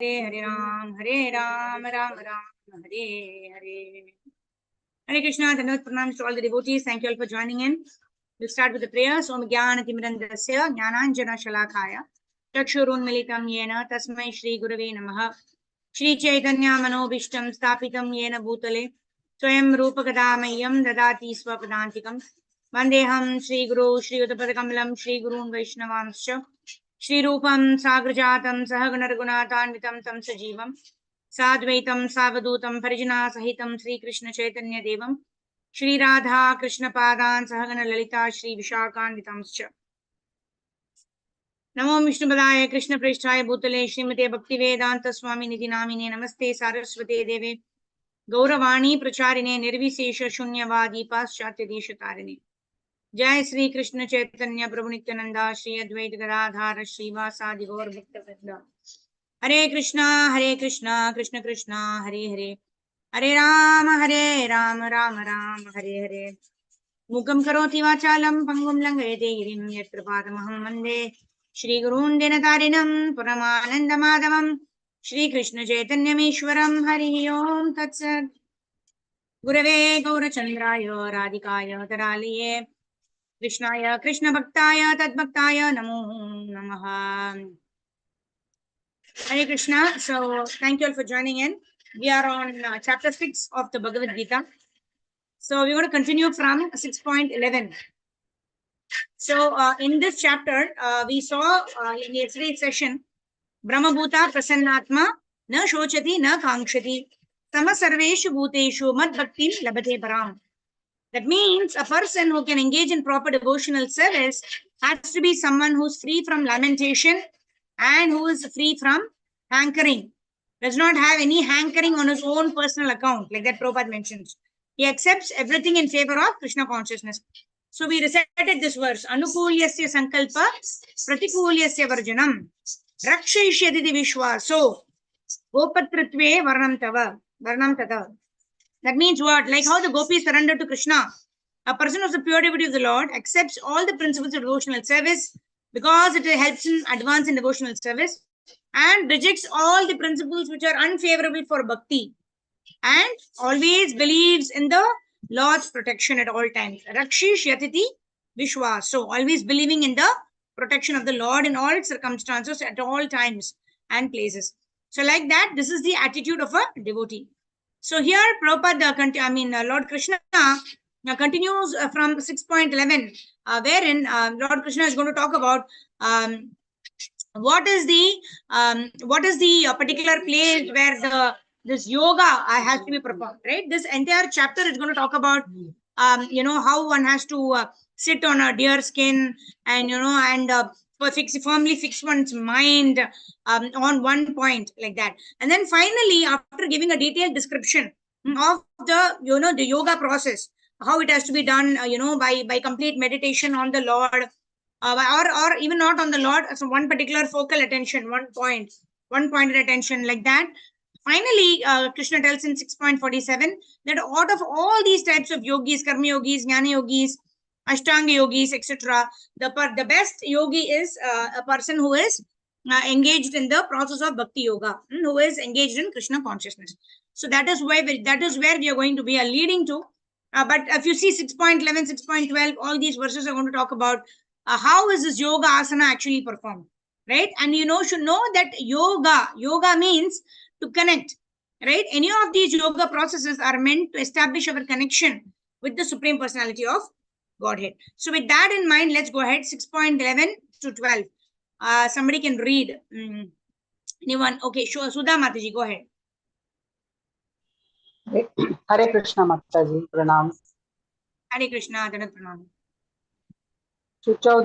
Hare Ram, Ram Ram, Hare Hare. Hare Krishna, Dhanavad Pranams to all the devotees. Thank you all for joining in. We'll start with the prayers. Om Jnana Timirandasya Jnananjana Shalakaya Chakshurun Militam Yena Tasmai Shri Gurave Namaha Shri Chaitanya Manobishtam Stapitam Yena Bhutale Swayam Rupa Kadamayam Dadati Swapadantikam Vandeham Shri Guru Shri Uttapadakamalam Shri Gurun Vaishnavamscha Shri Rupam Sagrajatam Sahaganargunatanvitam Tam Sajivam Sadvaitam Savadutam Parijana Sahitam Sri Krishna Chaitanya Devam Shri Radha Krishna Padan Sahagana Lalita Shri Vishakanvitamscha Namo Vishnu Padaya Krishna Preshthaya Bhutale Srimate Bhakti Vedanta Swami Nidhi Namine Namaste Saraswate Deve Gauravani Pracharine Nirvisesha Shunyavadi Paschatya Deshatarine Jai Sri Krishna Chaitanya Prabhu Nityananda Shri Advaita Gadadhara Shri Vasadi Gaur Bhakta Hare Krishna Krishna Krishna Hare Hare Hare Ram Ram Ram Hare Hare Mukam Karoti Vachalam Pangum Langayate Girim Yatrapadamaham Mande Shri Gurun Denatarinam Paramananda Madhavam Shri Krishna Chaitanya Meshwaram Hari Om Tatsat Gurave Gaurachandraya Radhikaya Taraliye Krishnaya Krishna Bhaktaya Tadbhaktaya Namo Namaha. Hare Krishna. So thank you all for joining in. We are on chapter 6 of the Bhagavad Gita. So we're going to continue from 6.11. So in this chapter, we saw in yesterday's session, Brahmabhuta Prasannatma na shochati na kankshati sama sarveshu bhuteshu mad bhakti labhate param. That means a person who can engage in proper devotional service has to be someone who's free from lamentation and who is free from hankering. Does not have any hankering on his own personal account, like that Prabhupada mentions. He accepts everything in favor of Krishna consciousness. So we recited this verse, Anukulyasya sankalpa pratikulyasya varjanam rakshaishyaditi vishwaso gopatritve varnam tata. That means what? Like how the gopis surrender to Krishna. A person who's a pure devotee of the Lord accepts all the principles of devotional service because it helps him advance in devotional service and rejects all the principles which are unfavorable for bhakti and always believes in the Lord's protection at all times. Rakshish yatiti vishwas. So always believing in the protection of the Lord in all circumstances at all times and places. So like that, this is the attitude of a devotee. So here Prabhupada, Lord Krishna continues from 6.11, wherein Lord Krishna is going to talk about what is the particular place where this yoga has to be performed, right? This entire chapter is going to talk about how one has to sit on a deer skin and firmly fix one's mind on one point, like that. And then finally, after giving a detailed description of the yoga process, how it has to be done by complete meditation on the Lord, or even not on the Lord, so one particular focal attention, one pointed attention, like that. Finally, Krishna tells in 6.47 that out of all these types of yogis, karma yogis, jnana yogis, ashtanga yogis, etc., the best yogi is a person who is engaged in the process of bhakti yoga, who is engaged in Krishna consciousness. So that is where we are going to be leading to. But if you see 6.11, 6.12, all these verses are going to talk about how is this yoga asana actually performed, right? And should know that yoga means to connect, right? Any of these yoga processes are meant to establish our connection with the Supreme Personality of Godhead. So with that in mind, let's go ahead. 6.11 to 12. Somebody can read. Anyone? Okay, sure. Sudha Mataji, go ahead. Hare Krishna Mataji, pranam. Hare Krishna, Dhanat pranam. शुचौ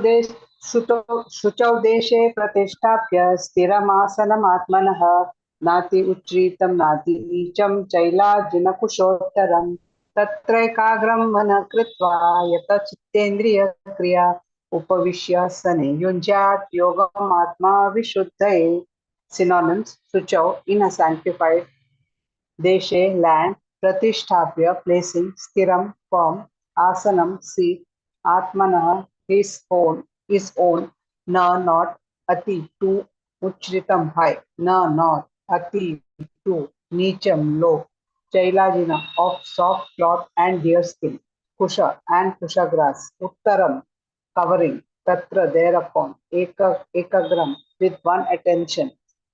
देशे प्रतिष्ठाप्य स्थिरमासनमात्मनः नाति उच्चृतं नाति नीचं चैलाजिनकुशोत्तरं तत्रैकाग्रं मनः कृत्वा यतचित्तेन्द्रियक्रिया उपविश्य सने युञ्ज्यात् योगम् आत्मा विशुद्धये. Synonyms: शुचौ, in a sanctified; deshe, land; pratisthapya, placing; sthiram, firm; asanam, seat; atmanah, his own; na, not; ati, too; uchritam, high; na, not; Ati, two, Nicham, low, Chailajina, of soft cloth and deer skin, Kusha and Kusha grass, Uttaram, covering, Tatra, thereupon, Ekagram, with one attention,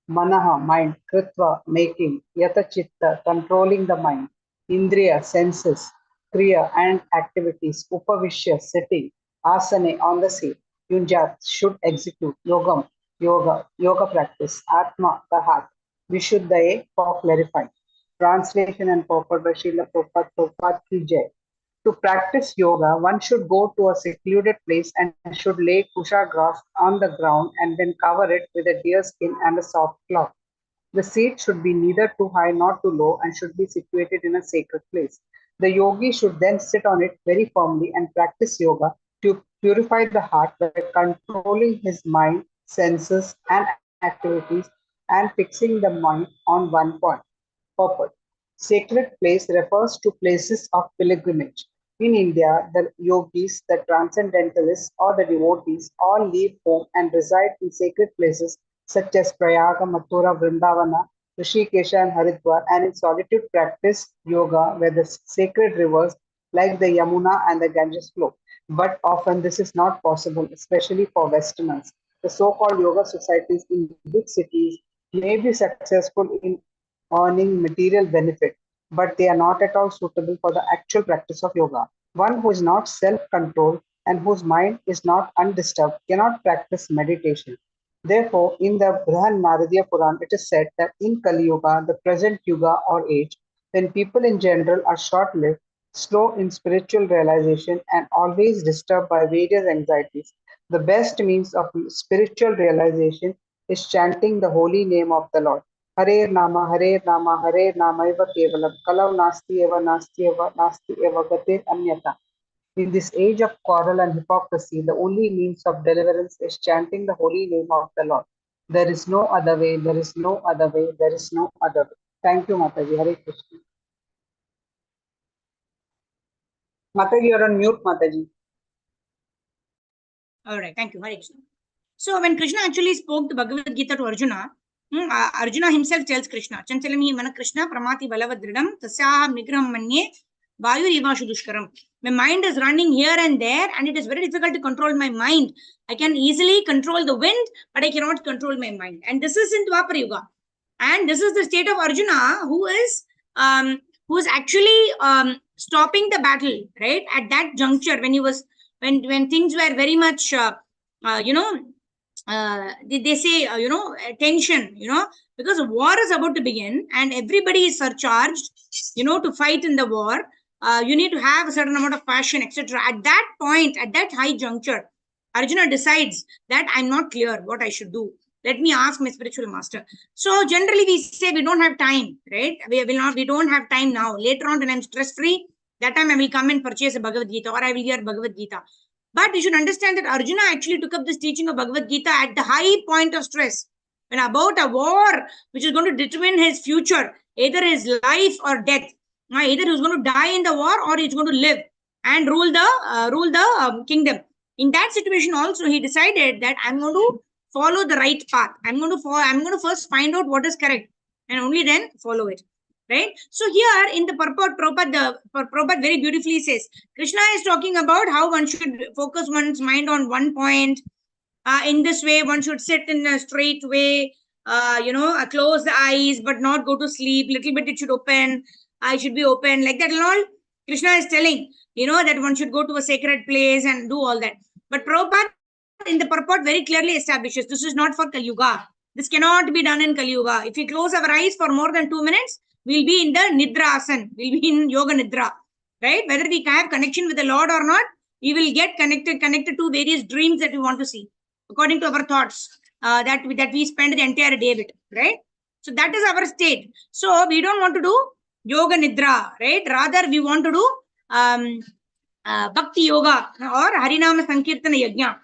Manaha, mind, Kritva, making, Yata Chitta, controlling the mind, Indriya, senses, Kriya, and activities, Upavishya, sitting, Asane, on the seat, Yunjat, should execute, Yogam, yoga practice, Atma, the heart, Vishuddhaye, for clarifying. Translation and purport by Srila Prabhupada, Prabhupada Ki Jai. To practice yoga, one should go to a secluded place and should lay kusha grass on the ground and then cover it with a deer skin and a soft cloth. The seat should be neither too high nor too low and should be situated in a sacred place. The yogi should then sit on it very firmly and practice yoga to purify the heart by controlling his mind, senses, and activities and fixing the mind on one point. Purport. Sacred place refers to places of pilgrimage. In India, the yogis, the transcendentalists, or the devotees all leave home and reside in sacred places such as Prayaga, Mathura, Vrindavana, Rishikesha, and Haridwar, and in solitude practice yoga where the sacred rivers like the Yamuna and the Ganges flow. But often this is not possible, especially for Westerners. The so called yoga societies in big cities may be successful in earning material benefit, but they are not at all suitable for the actual practice of yoga. One who is not self controlled and whose mind is not undisturbed cannot practice meditation. Therefore, in the Brihan Naradiya Puran, it is said that in Kali Yuga, the present Yuga or age, when people in general are short lived, slow in spiritual realization, and always disturbed by various anxieties, the best means of spiritual realization is chanting the holy name of the Lord. Hare Nama, Hare Namaiva Kevalam, Nasti Eva Gatir Anyata. In this age of quarrel and hypocrisy, the only means of deliverance is chanting the holy name of the Lord. There is no other way, there is no other way, there is no other way. Thank you, Mataji. Hare Krishna. Mataji, you're on mute, Mataji. All right, thank you, Hare Krishna. So when Krishna actually spoke the Bhagavad Gita to Arjuna, Arjuna himself tells Krishna, Chanchalami Mana Krishna Pramati Balavadridam Tasyaham Nigram Manye Vayu Rivashu Dushkaram. My mind is running here and there, and it is very difficult to control my mind. I can easily control the wind, but I cannot control my mind. And this is in Dwapara Yuga. And this is the state of Arjuna, who is actually stopping the battle, right? At that juncture, when he was when things were very much they say tension, because war is about to begin and everybody is surcharged, to fight in the war. You need to have a certain amount of passion, etc. At that point, at that high juncture, Arjuna decides that I'm not clear what I should do. Let me ask my spiritual master. So generally we say we don't have time, right? We don't have time now. Later on when I'm stress free, that time I will come and purchase a Bhagavad Gita or I will hear Bhagavad Gita. But you should understand that Arjuna actually took up this teaching of Bhagavad Gita at the high point of stress, when about a war which is going to determine his future, either his life or death. Either he's going to die in the war or he's going to live and rule the kingdom. In that situation also, he decided that I'm going to follow the right path. I'm going to first find out what is correct and only then follow it. Right? So here in the purport, Prabhupada very beautifully says, Krishna is talking about how one should focus one's mind on one point. In this way, one should sit in a straight way, close the eyes, but not go to sleep. Little bit it should open. Eye should be open, like that and all. Krishna is telling, that one should go to a sacred place and do all that. But Prabhupada in the purport very clearly establishes this is not for Kali Yuga. This cannot be done in Kali Yuga. If we close our eyes for more than 2 minutes, we'll be in the Nidra Asan. We'll be in Yoga Nidra. Right? Whether we have connection with the Lord or not, we will get connected to various dreams that we want to see, according to our thoughts that we spend the entire day with. Right? So that is our state. So we don't want to do Yoga Nidra. Right? Rather, we want to do Bhakti Yoga or Harinama Sankirtana Yajna.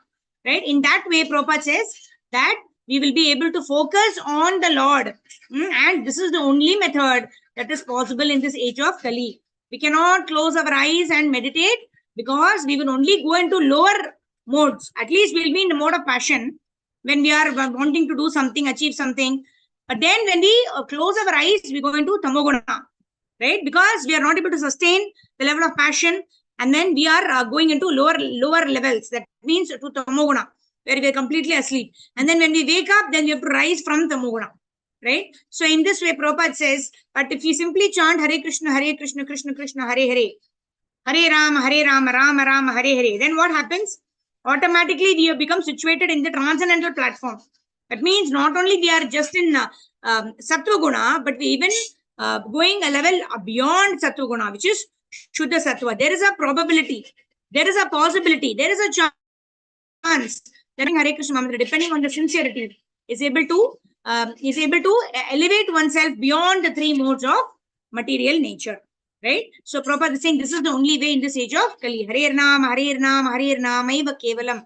Right? In that way, Prabhupada says that we will be able to focus on the Lord. And this is the only method that is possible in this age of Kali. We cannot close our eyes and meditate because we will only go into lower modes. At least we'll be in the mode of passion when we are wanting to do something, achieve something. But then when we close our eyes, we go into tamoguna, right? Because we are not able to sustain the level of passion, and then we are going into lower levels. That means to tamoguna, where we are completely asleep. And then when we wake up, then we have to rise from tamoguna, right? So in this way, Prabhupada says, but if you simply chant Hare Krishna, Krishna Krishna, Hare Hare, Hare Rama, Rama Rama, Hare Hare, then what happens? Automatically, we have become situated in the transcendental platform. That means not only we are just in Sattva Guna, but we even going a level beyond Sattva Guna, which is Shuddha Sattva. There is a probability, there is a possibility, there is a chance that Hare Krishna Mantra, depending on the sincerity, is able to elevate oneself beyond the three modes of material nature. Right? So Prabhupada is saying this is the only way in this age of Kali. Hare Nama, Hare Nama, Hare Nama, Eva Kevalam.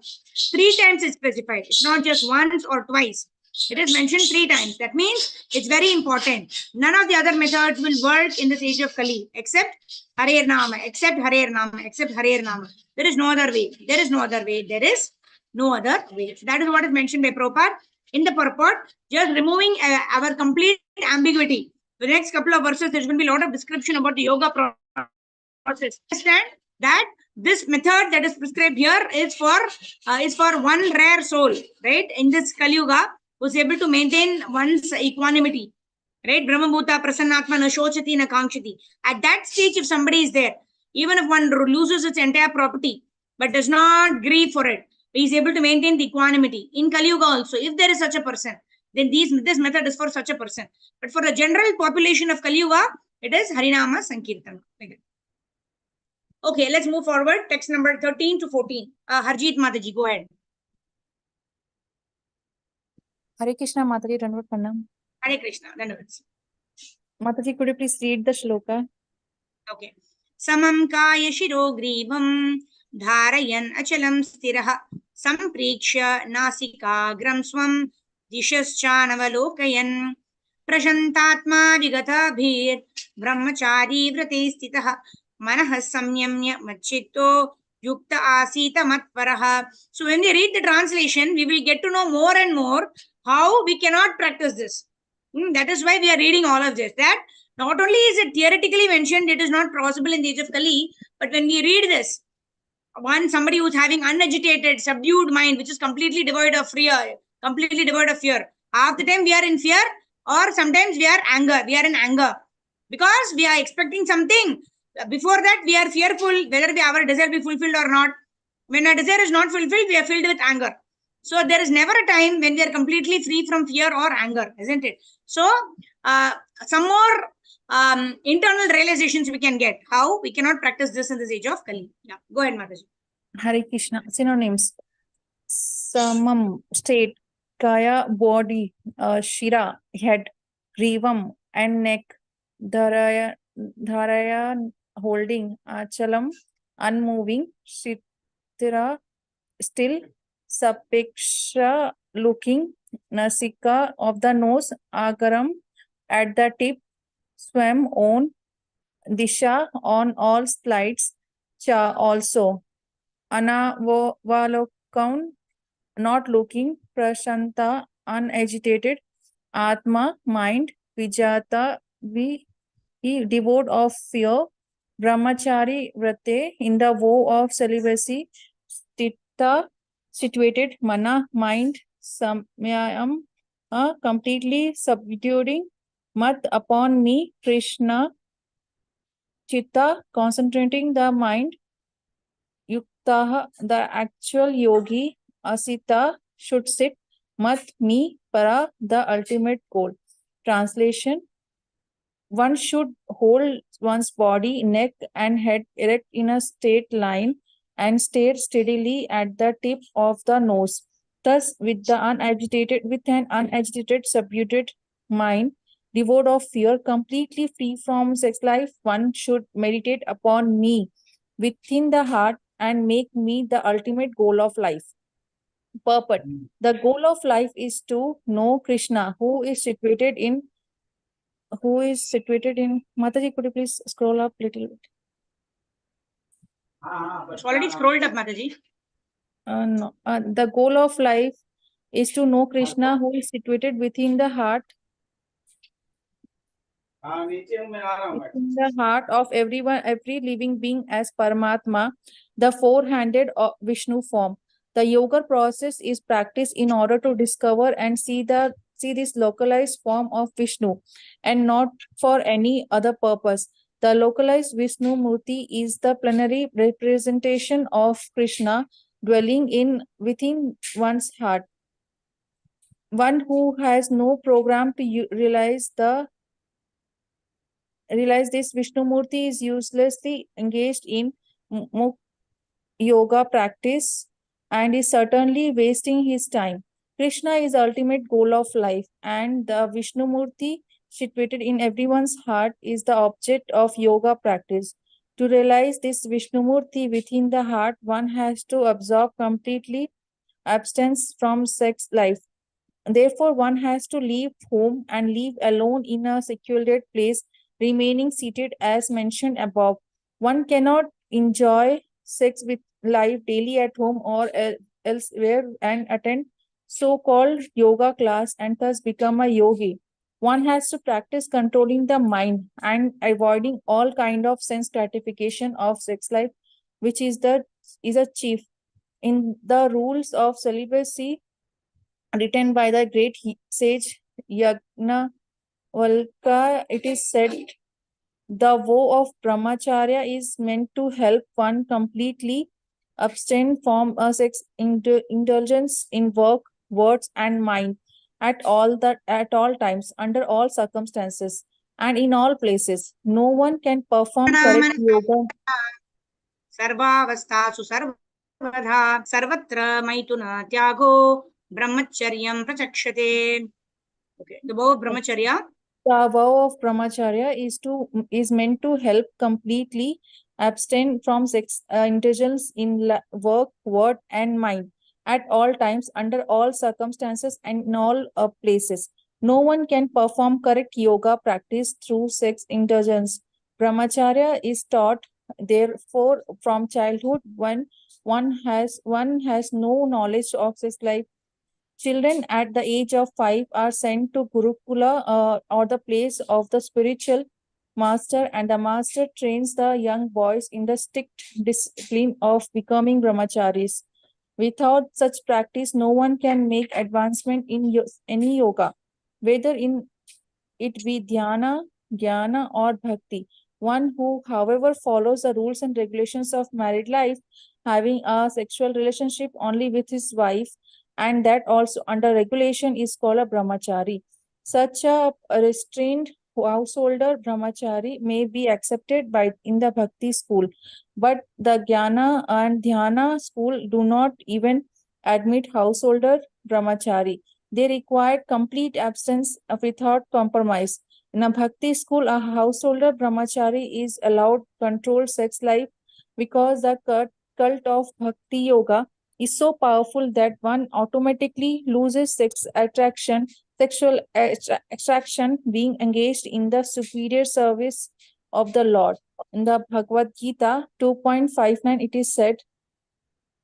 3 times is specified. It's not just once or twice. It is mentioned 3 times. That means it's very important. None of the other methods will work in this age of Kali except Hare Nama, except Hare Nama, except Hare Nama. There is no other way. There is no other way. There is no other way. So that is what is mentioned by Prabhupada in the purport, just removing our complete ambiguity. The next couple of verses, there's going to be a lot of description about the yoga process. Understand that this method that is prescribed here is for one rare soul, right? In this Kali Yuga, who's able to maintain one's equanimity, right? Brahma Bhuta Prasannatma na shochati na kankshati. At that stage, if somebody is there, even if one loses its entire property, but does not grieve for it, he is able to maintain the equanimity. In Kali Yuga also, if there is such a person, then this method is for such a person. But for the general population of Kali Yuga, it is Harinama Sankirtana. Okay, let's move forward. Text number 13 to 14. Harjeet Mataji, go ahead. Hare Krishna, Mataji, Dandavat Pranam. Hare Krishna, Dandavat. Mataji, could you please read the shloka? Okay. Samam kaya shiro grivam dharayan achalam stiraha samprikshya nasikagram swam dishaschanavalokayan prashantatma vigathabhir brahmachari vrate stitah manah samyamya machitto yukta asita matparaha. So when we read the translation, we will get to know more and more how we cannot practice this. That is why we are reading all of this. That not only is it theoretically mentioned, it is not possible in the age of Kali, but when we read this, somebody who's having unagitated, subdued mind, which is completely devoid of fear, half the time we are in fear, or sometimes we are in anger, because we are expecting something. Before that, we are fearful whether our desire be fulfilled or not. When our desire is not fulfilled, we are filled with anger. So there is never a time when we are completely free from fear or anger, isn't it? So some more internal realizations we can get how we cannot practice this in this age of Kali. Yeah, go ahead, Mataji. Hare Krishna. Synonyms: Samam, state; Kaya, body; Shira, head; Grivam, and neck; Dharaya, holding; Achalam, unmoving; Shitira, still; Sapeksha, looking; Nasika, of the nose; Agaram, at the tip; Swam, on; Disha, on all slides; Cha, also; Anavalokam, not looking; Prashanta, unagitated; Atma, mind; Vijata, devoid of fear; Brahmachari vrate, in the vow of celibacy; Stita, situated; Mana, mind; Samyam, completely subduing; Mat, upon me; Krishna, Chitta, concentrating the mind; Yuktaha, the actual yogi; Asita, should sit; Mat, me; Para, the ultimate goal. Translation: one should hold one's body, neck, and head erect in a straight line and stare steadily at the tip of the nose. Thus, with an unagitated, subdued mind, devoid of fear, completely free from sex life, one should meditate upon me within the heart and make me the ultimate goal of life. Purport: the goal of life is to know Krishna, who is situated in Mataji, could you please scroll up a little bit? It's already scrolled up, Mataji. No. The goal of life is to know Krishna, who is situated within the heart In the heart of everyone, every living being as Paramatma, the four-handed Vishnu form. The yoga process is practiced in order to discover and see this localized form of Vishnu and not for any other purpose. The localized Vishnu Murti is the plenary representation of Krishna dwelling in within one's heart. One who has no program to realize this Vishnumurti is uselessly engaged in yoga practice and is certainly wasting his time. Krishna is the ultimate goal of life, and the Vishnumurti situated in everyone's heart is the object of yoga practice. To realize this Vishnumurti within the heart, one has to absorb completely abstinence from sex life. Therefore, one has to leave home and live alone in a secluded place, remaining seated as mentioned above. One cannot enjoy sex with life daily at home or elsewhere and attend so-called yoga class and thus become a yogi. One has to practice controlling the mind and avoiding all kind of sense gratification of sex life, which is a chief. In the rules of celibacy written by the great sage Yagna Valka, it is said the vow of brahmacharya is meant to help one completely abstain from a sex indulgence in work, words, and mind at all times, under all circumstances, and in all places. No one can perform correct yoga. सर्वावस्थासु सर्वधा सर्वत्र मैथुन त्यागो ब्रह्मचर्यं प्रचक्षते. Okay, the vow of brahmacharya. The vow of brahmacharya is meant to help completely abstain from sex indulgence in work, word, and mind at all times, under all circumstances, and in all places. No one can perform correct yoga practice through sex indulgence. Brahmacharya is taught, therefore, from childhood when one has no knowledge of sex life. Children at the age of 5 are sent to Gurukula or the place of the spiritual master, and the master trains the young boys in the strict discipline of becoming brahmacharis. Without such practice, no one can make advancement in any yoga, whether in it be dhyana, jnana, or bhakti. One who, however, follows the rules and regulations of married life, having a sexual relationship only with his wife, and that also under regulation, is called a brahmachari. Such a restrained householder brahmachari may be accepted in the bhakti school, but the jnana and dhyana school do not even admit householder brahmachari. They require complete absence without compromise. In a bhakti school, a householder brahmachari is allowed controlled sex life because the cult of bhakti yoga is so powerful that one automatically loses sexual attraction being engaged in the superior service of the Lord. In the Bhagavad Gita 2.59, it is said,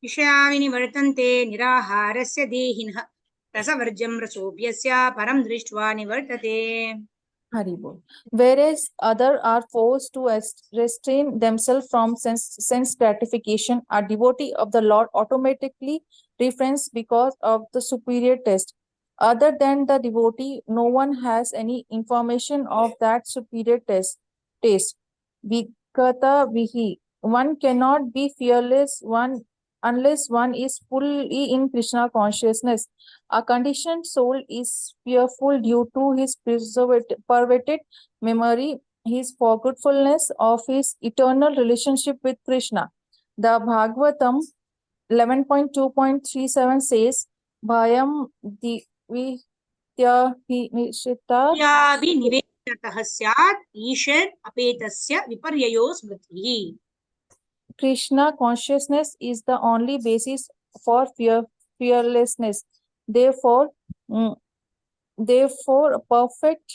विषया विनिवर्तन्ते निराहारस्य देहिनः रसवर्ज्यं रसोऽप्यस्य परं दृष्ट्वा निवर्तते. Haribol. Whereas others are forced to restrain themselves from sense gratification, a devotee of the Lord automatically refrains because of the superior taste. Other than the devotee, no one has any information of that superior taste. Vikata vihi. One cannot be fearless unless one is fully in Krishna consciousness. A conditioned soul is fearful due to his perverted memory, his forgetfulness of his eternal relationship with Krishna. The Bhagavatam 11.2.37 says, Bhayam divyahishita. या विनिवेशतः स्यात् ईशर् अपेतस्य विपर्ययो स्मृतिः. Krishna consciousness is the only basis for fearlessness. Therefore, perfect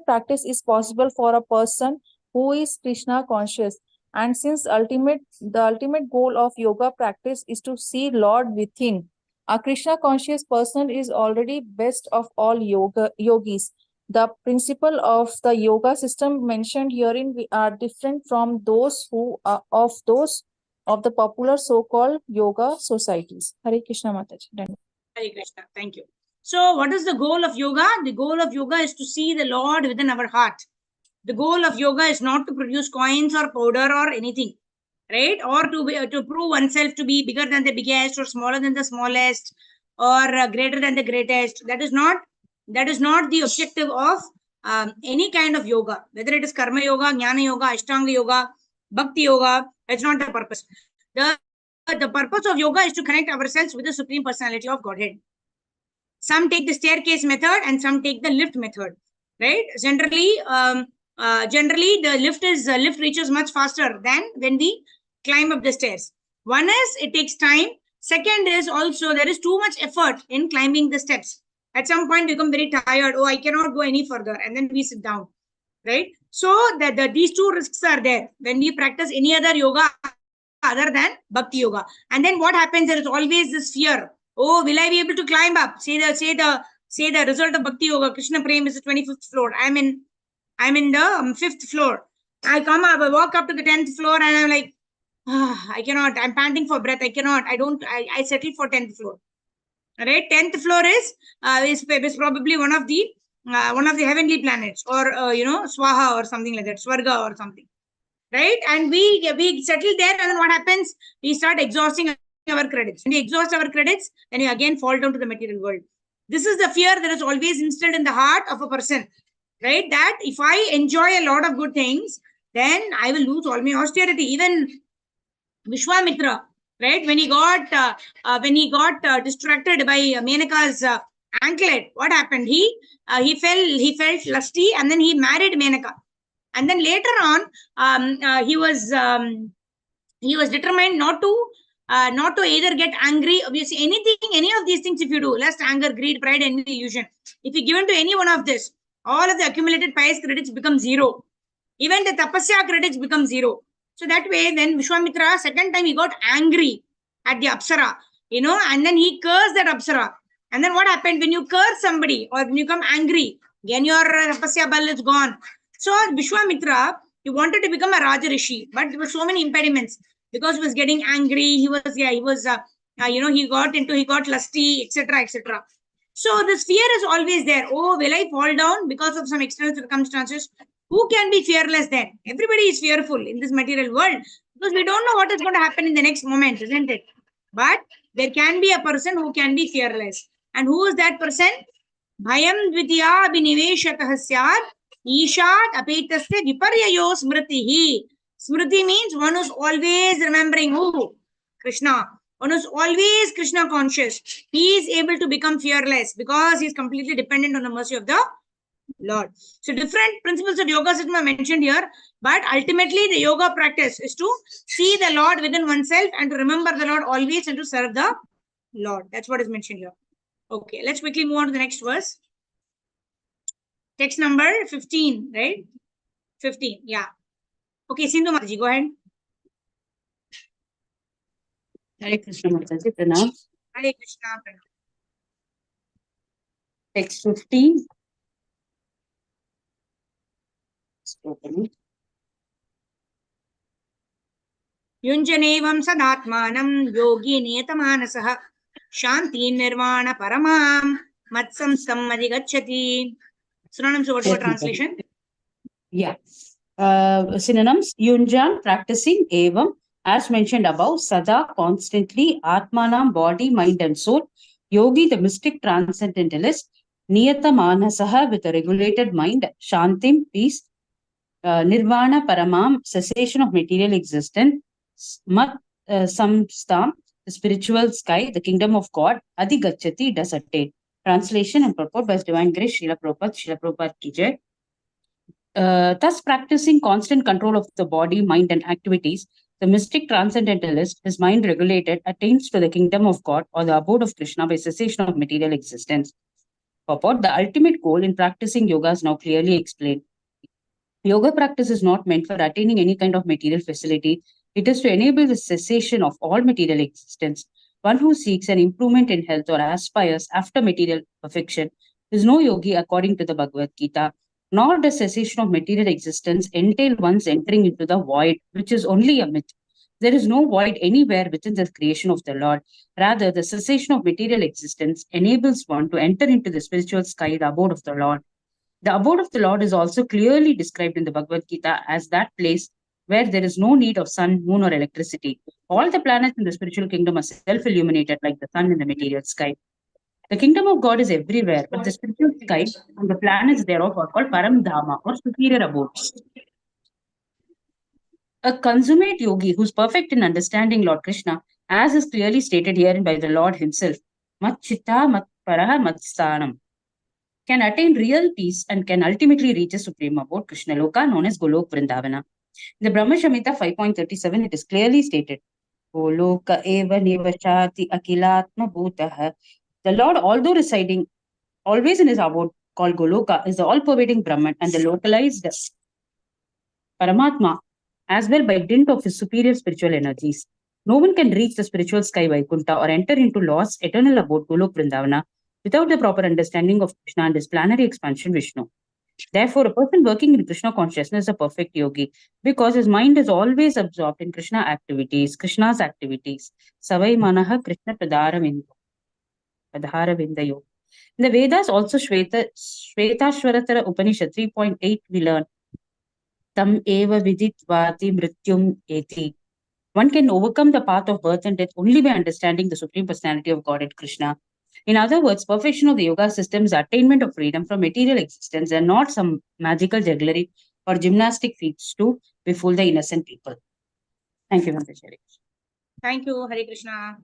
practice is possible for a person who is Krishna conscious. And since the ultimate goal of yoga practice is to see Lord within, a Krishna conscious person is already best of all yogis. The principle of the yoga system mentioned herein are different from those of the popular so-called yoga societies. Hare Krishna Mataji. Done. Hare Krishna. Thank you. So, what is the goal of yoga? The goal of yoga is to see the Lord within our heart. The goal of yoga is not to produce coins or powder or anything, right? Or to prove oneself to be bigger than the biggest or smaller than the smallest or greater than the greatest. That is not the objective of any kind of yoga, whether it is karma yoga, jnana yoga, ashtanga yoga, bhakti yoga. That's not the purpose. The purpose of yoga is to connect ourselves with the Supreme Personality of Godhead. Some take the staircase method and some take the lift method, right? Generally, the lift reaches much faster than when we climb up the stairs. One is it takes time. Second is also there is too much effort in climbing the steps. At some point, we become very tired. Oh, I cannot go any further, and then we sit down, right? So these two risks are there when we practice any other yoga other than bhakti yoga. And then what happens? There is always this fear. Oh, will I be able to climb up? Say the result of bhakti yoga. Krishna Prem is the 25th floor. I'm in the 5th floor. I walk up to the 10th floor and I'm like, I cannot. I'm panting for breath. I cannot. I settle for 10th floor. All right. 10th floor is probably one of the heavenly planets, or Swaha or something like that, Swarga or something. Right? And we settle there, and then what happens? We start exhausting our credits. When we exhaust our credits, then we again fall down to the material world. This is the fear that is always instilled in the heart of a person, right? That if I enjoy a lot of good things, then I will lose all my austerity. Even Vishwamitra, right? When he got distracted by Menaka's anklet, what happened? He felt lusty, and then he married Menaka. And then later on, he was determined not to either get angry. Obviously, any of these things, if you do, lust, anger, greed, pride, envy, illusion, if you give in to any one of this, all of the accumulated pious credits become zero. Even the tapasya credits become zero. So that way, then Vishwamitra, second time he got angry at the Apsara, and then he cursed that Apsara. And then what happened? When you curse somebody or when you become angry, again your tapasya bal is gone. So Vishwamitra, he wanted to become a Raja Rishi, but there were so many impediments because he was getting angry. He got lusty, etc., etc. So this fear is always there. Oh, will I fall down because of some external circumstances? Who can be fearless then? Everybody is fearful in this material world because we don't know what is going to happen in the next moment, isn't it? But there can be a person who can be fearless. And who is that person? Bhayam dvitiya abhiniveshatah syat ishat apetasya viparyayo smritihi. Smriti means one who's always remembering who? Krishna. One who's always Krishna conscious. He is able to become fearless because he is completely dependent on the mercy of the Lord. So different principles of yoga system are mentioned here, but ultimately the yoga practice is to see the Lord within oneself and to remember the Lord always and to serve the Lord. That's what is mentioned here. Okay, let's quickly move on to the next verse. Text number 15, right? 15, yeah. Okay, Sindhu Mataji, go ahead. Hare Krishna Mataji, Pranam. Hare Krishna, Pranam. Text 15. युञ्जनेवं सदात्मानं योगी नियतमानसः शान्ति निर्वाण परमां मत्संस्थम् अधिगच्छति. Synonyms of word translation? Yeah. Synonyms: Yunjan, practicing, evam, as mentioned above, sada, constantly, atmanam, body, mind, and soul, yogi, the mystic transcendentalist, niyata manasaha, with a regulated mind, shantim, peace, nirvana, paramam, cessation of material existence, mat, samstam, the spiritual sky, the kingdom of God, adhigachati, does attain. Translation and purport by His Divine Grace, Srila Prabhupada ki jai. Thus practicing constant control of the body, mind, and activities, the mystic transcendentalist, his mind regulated, attains to the kingdom of God or the abode of Krishna by cessation of material existence. Purport: the ultimate goal in practicing yoga is now clearly explained. Yoga practice is not meant for attaining any kind of material facility. It is to enable the cessation of all material existence. One who seeks an improvement in health or aspires after material perfection is no yogi according to the Bhagavad Gita, nor does cessation of material existence entail one's entering into the void, which is only a myth. There is no void anywhere within the creation of the Lord. Rather, the cessation of material existence enables one to enter into the spiritual sky, the abode of the Lord. The abode of the Lord is also clearly described in the Bhagavad Gita as that place where there is no need of sun, moon, or electricity. All the planets in the spiritual kingdom are self-illuminated like the sun in the material sky. The kingdom of God is everywhere, but the spiritual sky and the planets thereof are called Paramdhama or superior abodes. A consummate yogi who's perfect in understanding Lord Krishna, as is clearly stated herein by the Lord himself, Mat Chitta Mat Paraha Mat Sthanam, can attain real peace and can ultimately reach a supreme abode, Krishna Loka, known as Golok Vrindavana. In the Brahma Shamhita 5.37, it is clearly stated, Goloka eva nivashati akilatma bhutah. The Lord, although residing always in his abode called Goloka, is the all-pervading Brahman and the localized Paramatma as well by dint of his superior spiritual energies. No one can reach the spiritual sky Vaikuntha or enter into Lord's eternal abode Golok Vrindavana without the proper understanding of Krishna and his planetary expansion Vishnu. Therefore, a person working in Krishna consciousness is a perfect yogi because his mind is always absorbed in Krishna's activities. Savai Manaha Krishna Padharavinda Yoga. In the Vedas, also Shvetashvaratara Upanishad 3.8, we learn Tam eva viditvati mrityum eti. One can overcome the path of birth and death only by understanding the Supreme Personality of Godhead Krishna. In other words, perfection of the yoga system is attainment of freedom from material existence and not some magical jugglery or gymnastic feats to befool the innocent people. Thank you, Mataji. Thank you, Hare Krishna.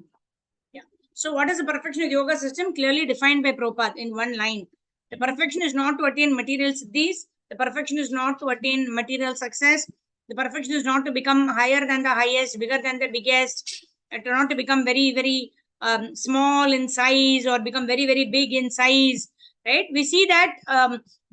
Yeah. So what is the perfection of the yoga system? Clearly defined by Prabhupada in one line. The perfection is not to attain material siddhis. The perfection is not to attain material success. The perfection is not to become higher than the highest, bigger than the biggest, not to become very, very small in size or become very, very big in size, right? We see that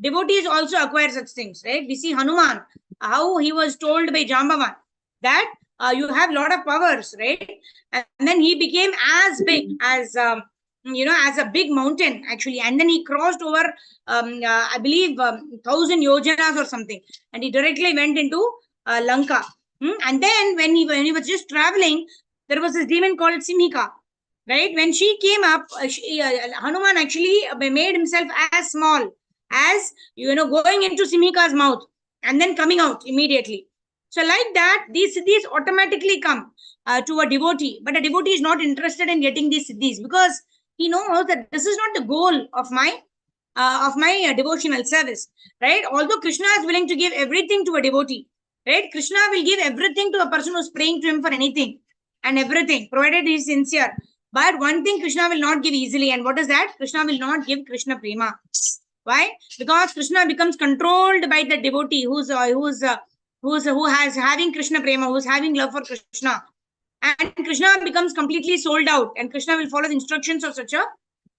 devotees also acquire such things, right? We see Hanuman, how he was told by Jambavan that you have a lot of powers, right? And then he became as big as, as a big mountain, actually. And then he crossed over, I believe, 1,000 yojanas or something. And he directly went into Lanka. And then when he was just traveling, there was this demon called Simhika. Right? When she came up, Hanuman actually made himself as small as, going into Simhika's mouth and then coming out immediately. So like that, these siddhis automatically come to a devotee. But a devotee is not interested in getting these siddhis because he knows that this is not the goal of my devotional service. Right? Although Krishna is willing to give everything to a devotee, right? Krishna will give everything to a person who's praying to him for anything and everything, provided he is sincere. But one thing Krishna will not give easily. And what is that? Krishna will not give Krishna prema. Why? Because Krishna becomes controlled by the devotee who has having Krishna prema, who's having love for Krishna. And Krishna becomes completely sold out. And Krishna will follow the instructions of such a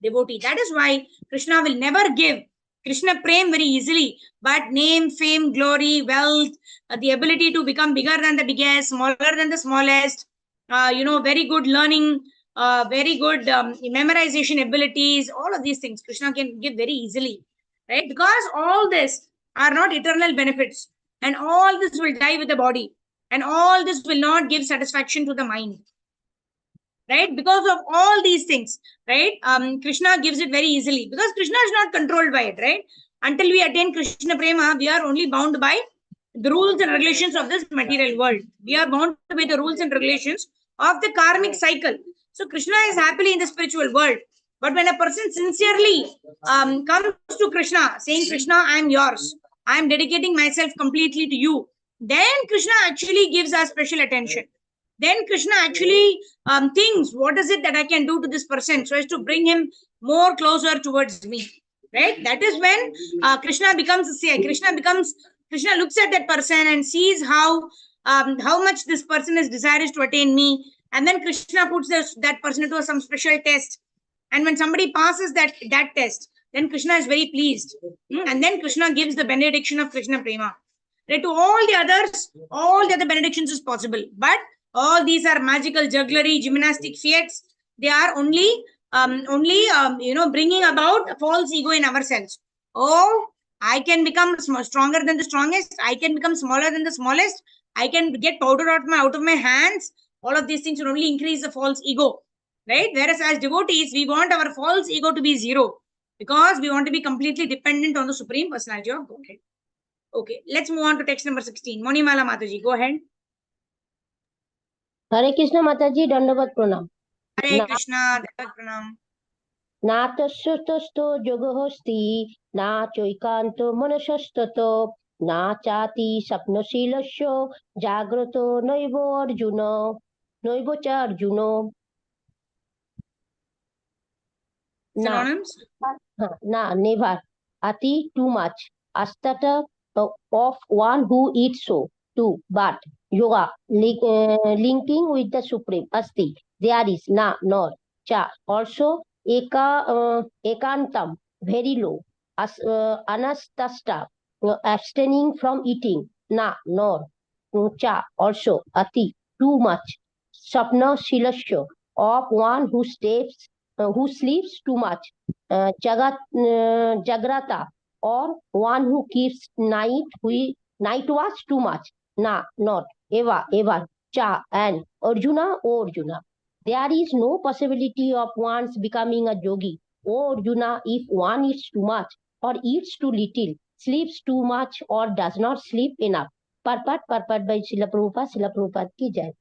devotee. That is why Krishna will never give Krishna prema very easily. But name, fame, glory, wealth, the ability to become bigger than the biggest, smaller than the smallest, very good learning, very good memorization abilities, all of these things Krishna can give very easily, right? Because all this are not eternal benefits, and all this will die with the body, and all this will not give satisfaction to the mind, right? Because of all these things, right? Krishna gives it very easily because Krishna is not controlled by it, right? Until we attain Krishna prema, we are only bound by the rules and regulations of this material world. We are bound by the rules and regulations of the karmic cycle. So Krishna is happily in the spiritual world. But when a person sincerely comes to Krishna, saying, Krishna, I am yours. I am dedicating myself completely to you. Then Krishna actually gives us special attention. Then Krishna actually thinks, what is it that I can do to this person so as to bring him more closer towards me. Right? That is when Krishna looks at that person and sees how much this person is desirous to attain me. And then Krishna puts that person into some special test. And when somebody passes that test, then Krishna is very pleased. And then Krishna gives the benediction of Krishna prema. Right? To all the other benedictions is possible. But all these are magical jugglery, gymnastic feats. They are only only bringing about false ego in ourselves. Oh, I can become stronger than the strongest. I can become smaller than the smallest. I can get powder out of my hands. All of these things will only increase the false ego, right? Whereas as devotees, we want our false ego to be zero because we want to be completely dependent on the Supreme Personality of Godhead. Okay, let's move on to text number 16. Monimala Mataji, go ahead. Hare Krishna Mataji, Dandavat Pranam. Hare Krishna, Dandavat Pranam. Natasyastasto yogahosti, na choikanto manashastato, na chati sapnasilasyo, jagrato noivo arjuno, noivo cha arjuno. Na, Synonyms? never. Ati, too much. Astata, of one who eats so. Two, but. Yoga, linking with the Supreme. Asti, there is. Na, nor. Cha, also. Ekantam, very low. Anastasta, abstaining from eating. Na, nor. Cha, also. Ati, too much. Sapna Shilasya, of one who sleeps too much. Jagrata, or one who keeps night watch too much. Na, not. Eva, Cha, and Arjuna, O Arjuna. There is no possibility of one's becoming a yogi. O Arjuna, if one eats too much, or eats too little, sleeps too much, or does not sleep enough. Purport by Srila Prabhupada ki jai.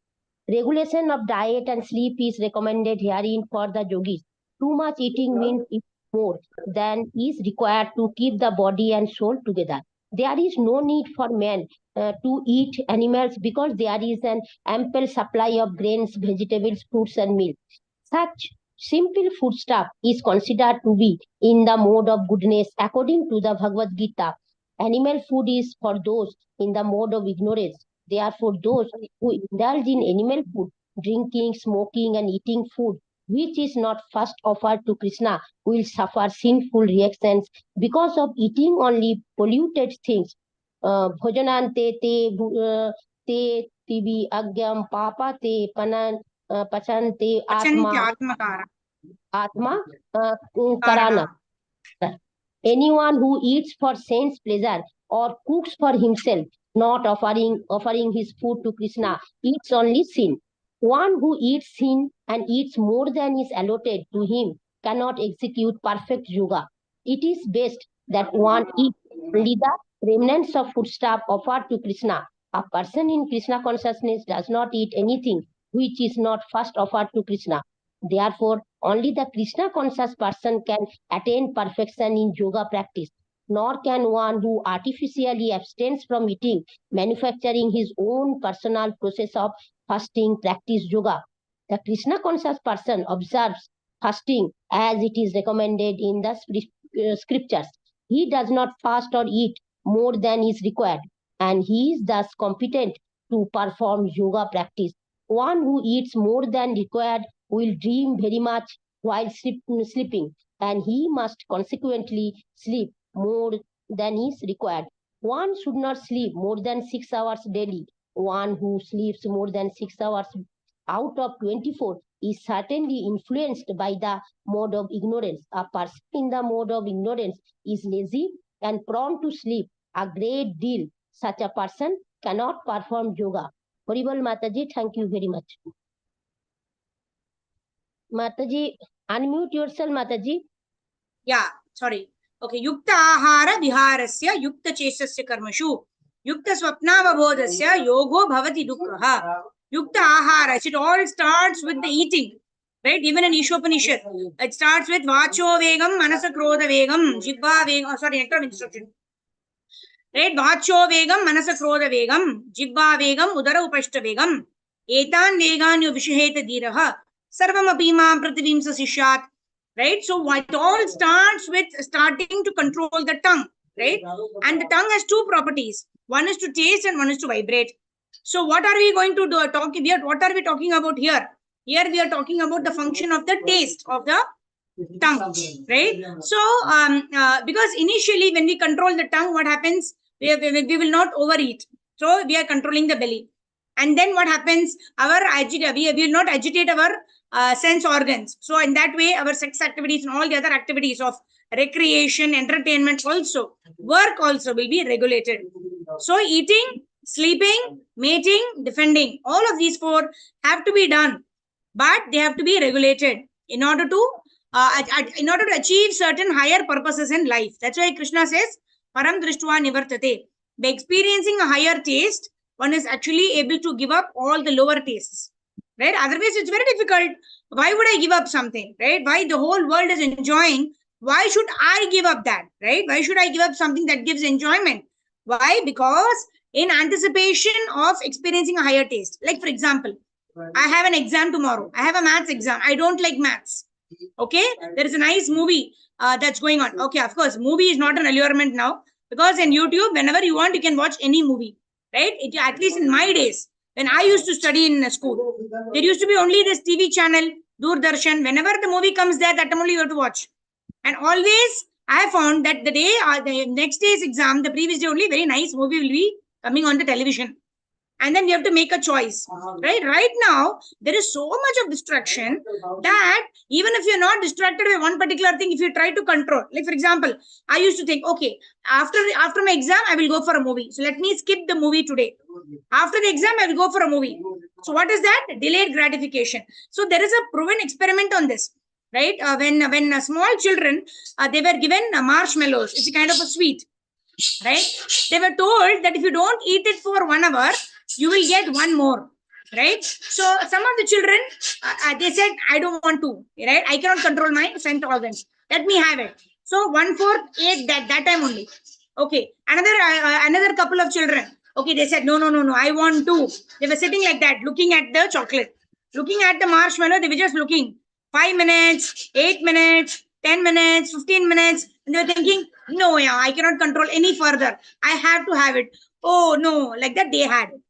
Regulation of diet and sleep is recommended herein for the yogis. Too much eating means more than is required to keep the body and soul together. There is no need for men to eat animals because there is an ample supply of grains, vegetables, fruits, and milk. Such simple foodstuff is considered to be in the mode of goodness according to the Bhagavad Gita. Animal food is for those in the mode of ignorance. Therefore, those who indulge in animal food, drinking, smoking, and eating food, which is not first offered to Krishna, will suffer sinful reactions because of eating only polluted things. Bhojanante te tibi agyam papa te pachante atma karana. Anyone who eats for sense pleasure or cooks for himself, not offering his food to Krishna, eats only sin. One who eats sin and eats more than is allotted to him cannot execute perfect yoga. It is best that one eat only the remnants of foodstuff offered to Krishna. A person in Krishna consciousness does not eat anything which is not first offered to Krishna. Therefore, only the Krishna conscious person can attain perfection in yoga practice. Nor can one who artificially abstains from eating, manufacturing his own personal process of fasting, practice yoga. The Krishna conscious person observes fasting as it is recommended in the scriptures. He does not fast or eat more than is required, and he is thus competent to perform yoga practice. One who eats more than required will dream very much while sleeping, and he must consequently sleep more than is required. One should not sleep more than 6 hours daily. One who sleeps more than 6 hours out of 24 is certainly influenced by the mode of ignorance. A person in the mode of ignorance is lazy and prone to sleep a great deal. Such a person cannot perform yoga. Haribol Mataji, thank you very much. Mataji, unmute yourself, Mataji. Yeah, sorry. Okay, Yukta Ahara Viharasya Yukta Chesasya Karmashu Yukta Swapnavabodhasya Yogo Bhavati Dukkaha. Yukta Ahara, it all starts with the eating, right? Even in Ishopanishad, it starts with Vacho Vegam, Manasa Krodha Vegam, Jibba Vegam, sorry, enter instruction. Right? Vacho Vegam, Manasa Krodha Vegam, Jibba Vegam, Udara Upashta Vegam, Etan Veganyo Vishaheta Diraha, Sarvam Apimam Prativimsa Sishat. Right? So it all starts with starting to control the tongue, right? And the tongue has two properties. One is to taste and one is to vibrate. So what are we going to do? What are we talking about here? Here we are talking about the function of the taste of the tongue, right? So because initially when we control the tongue, what happens? We will not overeat. So we are controlling the belly. And then what happens? We will not agitate our sense organs. So in that way, our sex activities and all the other activities of recreation, entertainment also, work also will be regulated. So eating, sleeping, mating, defending, all of these four have to be done, but they have to be regulated in order to achieve certain higher purposes in life. That's why Krishna says, Param Drishtva Nivartate. By experiencing a higher taste, one is actually able to give up all the lower tastes, right? Otherwise, it's very difficult. Why would I give up something, right? Why the whole world is enjoying? Why should I give up that, right? Why should I give up something that gives enjoyment? Why? Because in anticipation of experiencing a higher taste. Like, for example, I have an exam tomorrow. I have a maths exam. I don't like maths. Okay, there is a nice movie that's going on. Okay, of course, movie is not an allurement now, because in YouTube, whenever you want, you can watch any movie, right? At least in my days, when I used to study in school, there used to be only this TV channel, Doordarshan. Whenever the movie comes there, that time only you have to watch. And always, I have found that the day, the next day's exam, the previous day only, very nice movie will be coming on the television. And then you have to make a choice, right? Right now, there is so much of distraction that even if you're not distracted by one particular thing, if you try to control, like for example, I used to think, okay, after my exam, I will go for a movie. So let me skip the movie today. After the exam, I will go for a movie. So what is that? Delayed gratification. So there is a proven experiment on this, right? When small children, they were given marshmallows. It's a kind of a sweet, right? They were told that if you don't eat it for 1 hour, you will get one more, right? So some of the children, they said, I don't want to, right? I cannot control my scent organs. Let me have it. So 1/4 ate that time only. Okay. Another couple of children. Okay. They said, no, I want to. They were sitting like that, looking at the chocolate, looking at the marshmallow. They were just looking 5 minutes, 8 minutes, 10 minutes, 15 minutes. And they were thinking, no, yeah, I cannot control any further. I have to have it. Oh, no, like that they had it.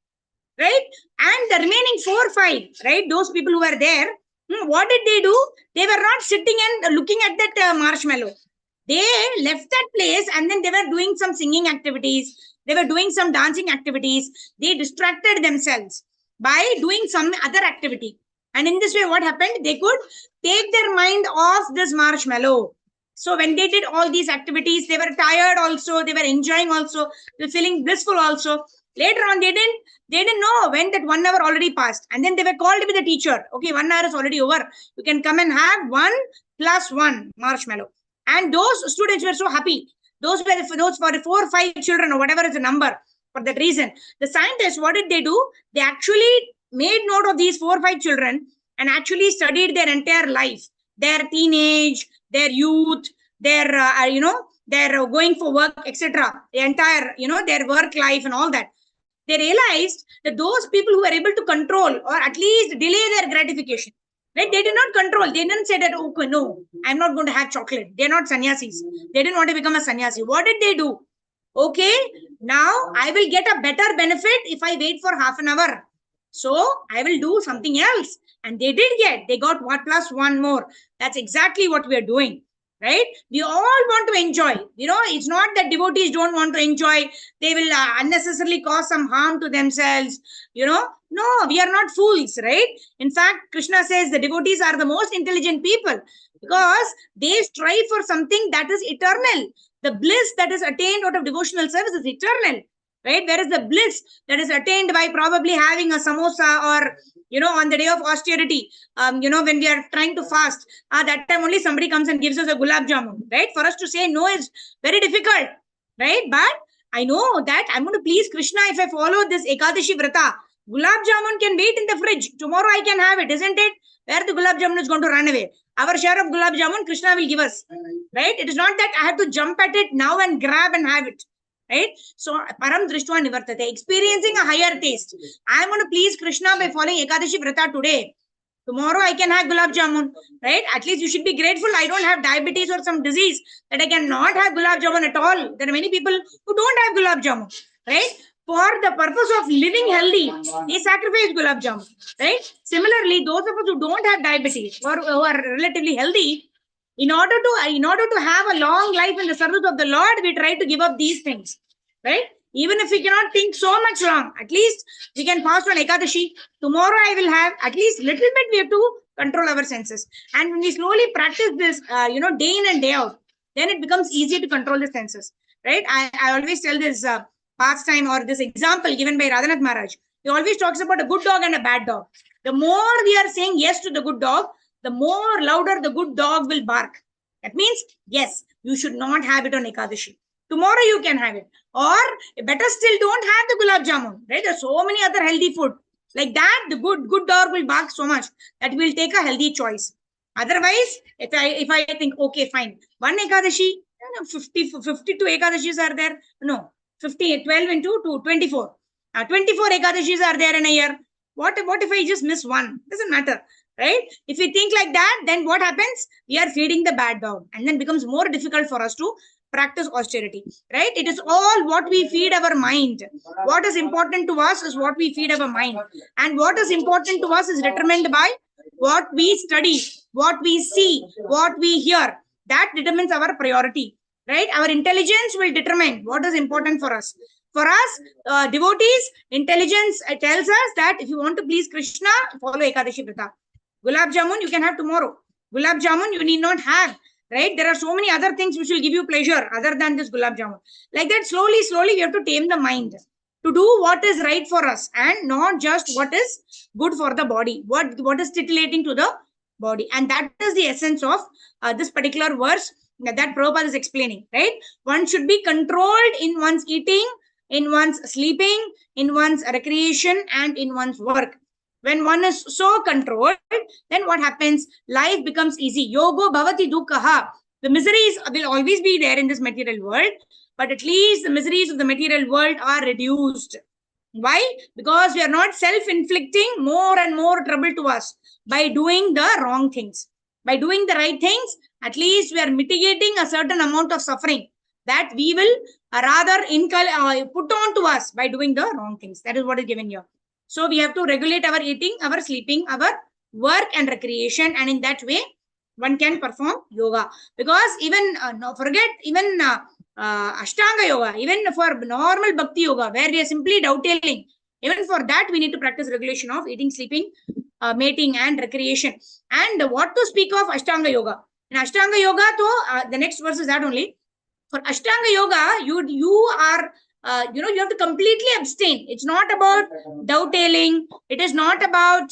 Right? And the remaining 4 or 5, right? Those people who were there, what did they do? They were not sitting and looking at that marshmallow. They left that place and then they were doing some singing activities. They were doing some dancing activities. They distracted themselves by doing some other activity. And in this way, what happened? They could take their mind off this marshmallow. So when they did all these activities, they were tired also. They were enjoying also. They were feeling blissful also. Later on, they didn't know when that 1 hour already passed. And then they were called with the teacher. Okay, 1 hour is already over. You can come and have 1 + 1 marshmallow. And those students were so happy. Those for the 4 or 5 children or whatever is the number. For that reason, the scientists, what did they do? They actually made note of these 4 or 5 children and actually studied their entire life, their teenage, their youth, their, their going for work, etc. The entire, their work life and all that. They realized that those people who were able to control or at least delay their gratification, right? They did not control. They didn't say that, okay, no, I'm not going to have chocolate. They're not sannyasis. They didn't want to become a sannyasi. What did they do? Okay, now I will get a better benefit if I wait for half an hour. So I will do something else. And they got 1 + 1 more. That's exactly what we are doing. Right? We all want to enjoy. It's not that devotees don't want to enjoy. They will unnecessarily cause some harm to themselves. No, we are not fools, right? In fact, Krishna says the devotees are the most intelligent people because they strive for something that is eternal. The bliss that is attained out of devotional service is eternal, right? Whereas the bliss that is attained by probably having a samosa or on the day of austerity, when we are trying to fast, that time only somebody comes and gives us a gulab jamun, right? For us to say no is very difficult, right? But I know that I'm going to please Krishna if I follow this Ekadashi Vrata. Gulab jamun can wait in the fridge. Tomorrow I can have it, isn't it? Where the gulab jamun is going to run away. Our share of gulab jamun, Krishna will give us, right? It is not that I have to jump at it now and grab and have it. Right? So, Param Drishtva Nivartate, experiencing a higher taste. I am going to please Krishna by following Ekadashi Vrata today. Tomorrow I can have gulab jamun, right? At least you should be grateful. I don't have diabetes or some disease that I cannot have gulab jamun at all. There are many people who don't have gulab jamun, right? For the purpose of living healthy, they sacrifice gulab jamun, right? Similarly, those of us who don't have diabetes or who are relatively healthy, in order to have a long life in the service of the Lord, we try to give up these things, right? Even if we cannot think so much long, at least we can fast on Ekadashi. Tomorrow I will have at least little bit we have to control our senses. And when we slowly practice this, day in and day out, then it becomes easy to control the senses, right? I always tell this pastime or this example given by Radhanath Maharaj. He always talks about a good dog and a bad dog. The more we are saying yes to the good dog, the more louder the good dog will bark. That means, yes, you should not have it on Ekadashi. Tomorrow you can have it. Or better still, don't have the gulab jamun, right? There are so many other healthy food. Like that, the good dog will bark so much that we'll take a healthy choice. Otherwise, if I think, okay, fine, one Ekadashi, 52 Ekadashis are there. No, 12 into 2, 24. 24 Ekadashis are there in a year. What if I just miss one? Doesn't matter, right? If we think like that, then what happens? We are feeding the bad dog, and then becomes more difficult for us to practice austerity, right? It is all what we feed our mind. What is important to us is what we feed our mind, and what is important to us is determined by what we study, what we see, what we hear. That determines our priority, right? Our intelligence will determine what is important for us. For us, devotees, intelligence tells us that if you want to please Krishna, follow Ekadashi Vrata. Gulab jamun you can have tomorrow. Gulab jamun you need not have, right? There are so many other things which will give you pleasure other than this gulab jamun. Like that, slowly, we have to tame the mind to do what is right for us and not just what is good for the body, what is titillating to the body. And that is the essence of this particular verse that Prabhupada is explaining, right? One should be controlled in one's eating, in one's sleeping, in one's recreation, and in one's work. When one is so controlled, then what happens? Life becomes easy. Yogo bhavati dukkha. The miseries will always be there in this material world, but at least the miseries of the material world are reduced. Why? Because we are not self-inflicting more and more trouble to us by doing the wrong things. By doing the right things, at least we are mitigating a certain amount of suffering that we will rather put on to us by doing the wrong things. That is what is given here. So we have to regulate our eating, our sleeping, our work and recreation, and in that way, one can perform yoga. Because even, forget even Ashtanga yoga, even for normal bhakti yoga, where we are simply doubting, even for that, we need to practice regulation of eating, sleeping, mating, and recreation. And what to speak of Ashtanga yoga? In Ashtanga yoga, though, the next verse is that only. For Ashtanga yoga, you are you have to completely abstain. It's not about dovetailing. It is not about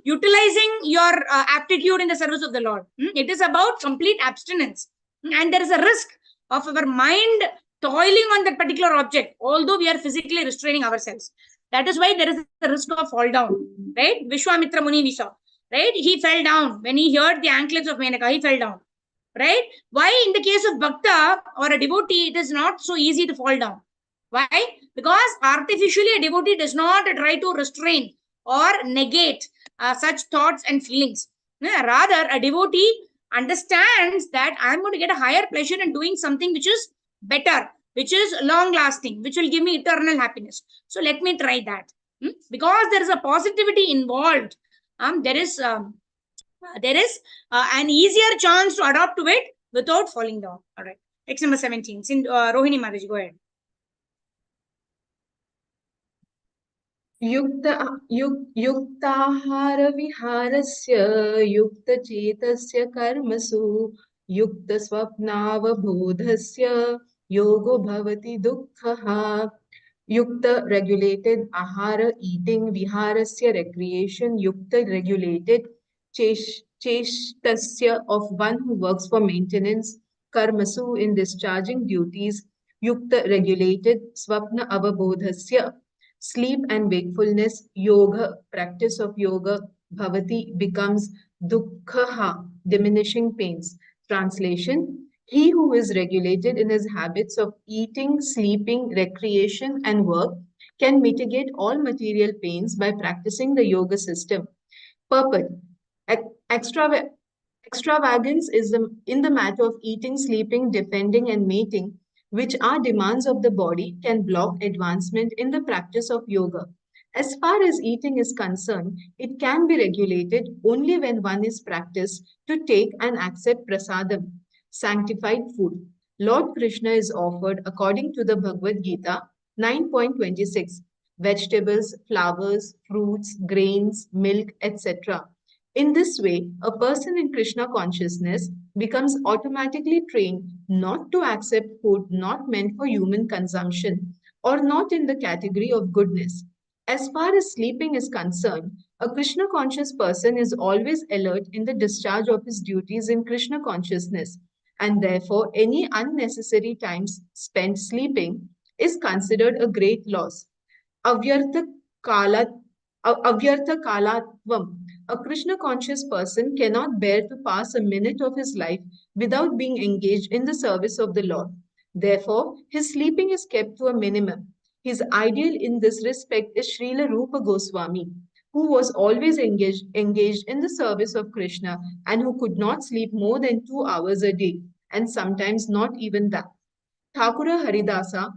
utilizing your aptitude in the service of the Lord. It is about complete abstinence. And there is a risk of our mind toiling on that particular object, although we are physically restraining ourselves. That is why there is a risk of fall down, right? Vishwamitra Muni we saw, right? He fell down. When he heard the anklets of Menaka, he fell down. Right? Why in the case of Bhakta or a devotee, it is not so easy to fall down? Why? Because artificially a devotee does not try to restrain or negate such thoughts and feelings. Rather, a devotee understands that I'm going to get a higher pleasure in doing something which is better, which is long-lasting, which will give me eternal happiness. So let me try that. Because there is a positivity involved. There is an easier chance to adopt to it without falling down. All right. Text number 17. Rohini Maharaj, go ahead. युक्ताहार विहारस्य युक्त चेतस्य कर्मसु युक्त स्वप्नावबोधस्य योगो भवति दुःखः. Yukta regulated ahara eating, viharasya recreation, yukta regulated cheshtasya of one who works for maintenance, karmasu in discharging duties, yukta regulated swapna avabodhasya sleep and wakefulness, yoga practice of yoga, bhavati becomes dukkha diminishing pains. Translation: he who is regulated in his habits of eating, sleeping, recreation, and work can mitigate all material pains by practicing the yoga system. Purport: extravagance is in the matter of eating, sleeping, defending, and mating, which are demands of the body, can block advancement in the practice of yoga. As far as eating is concerned, it can be regulated only when one is practiced to take and accept prasadam, sanctified food. Lord Krishna is offered according to the Bhagavad Gita 9.26. vegetables, flowers, fruits, grains, milk, etc. In this way, a person in Krishna consciousness becomes automatically trained not to accept food not meant for human consumption or not in the category of goodness. As far as sleeping is concerned, a Krishna conscious person is always alert in the discharge of his duties in Krishna consciousness, and therefore any unnecessary time spent sleeping is considered a great loss. Avyartha kala, avyartha kalatvam. A Krishna conscious person cannot bear to pass a minute of his life without being engaged in the service of the Lord. Therefore, his sleeping is kept to a minimum. His ideal in this respect is Srila Rupa Goswami, who was always engaged in the service of Krishna and who could not sleep more than 2 hours a day, and sometimes not even that. Thakura Haridasa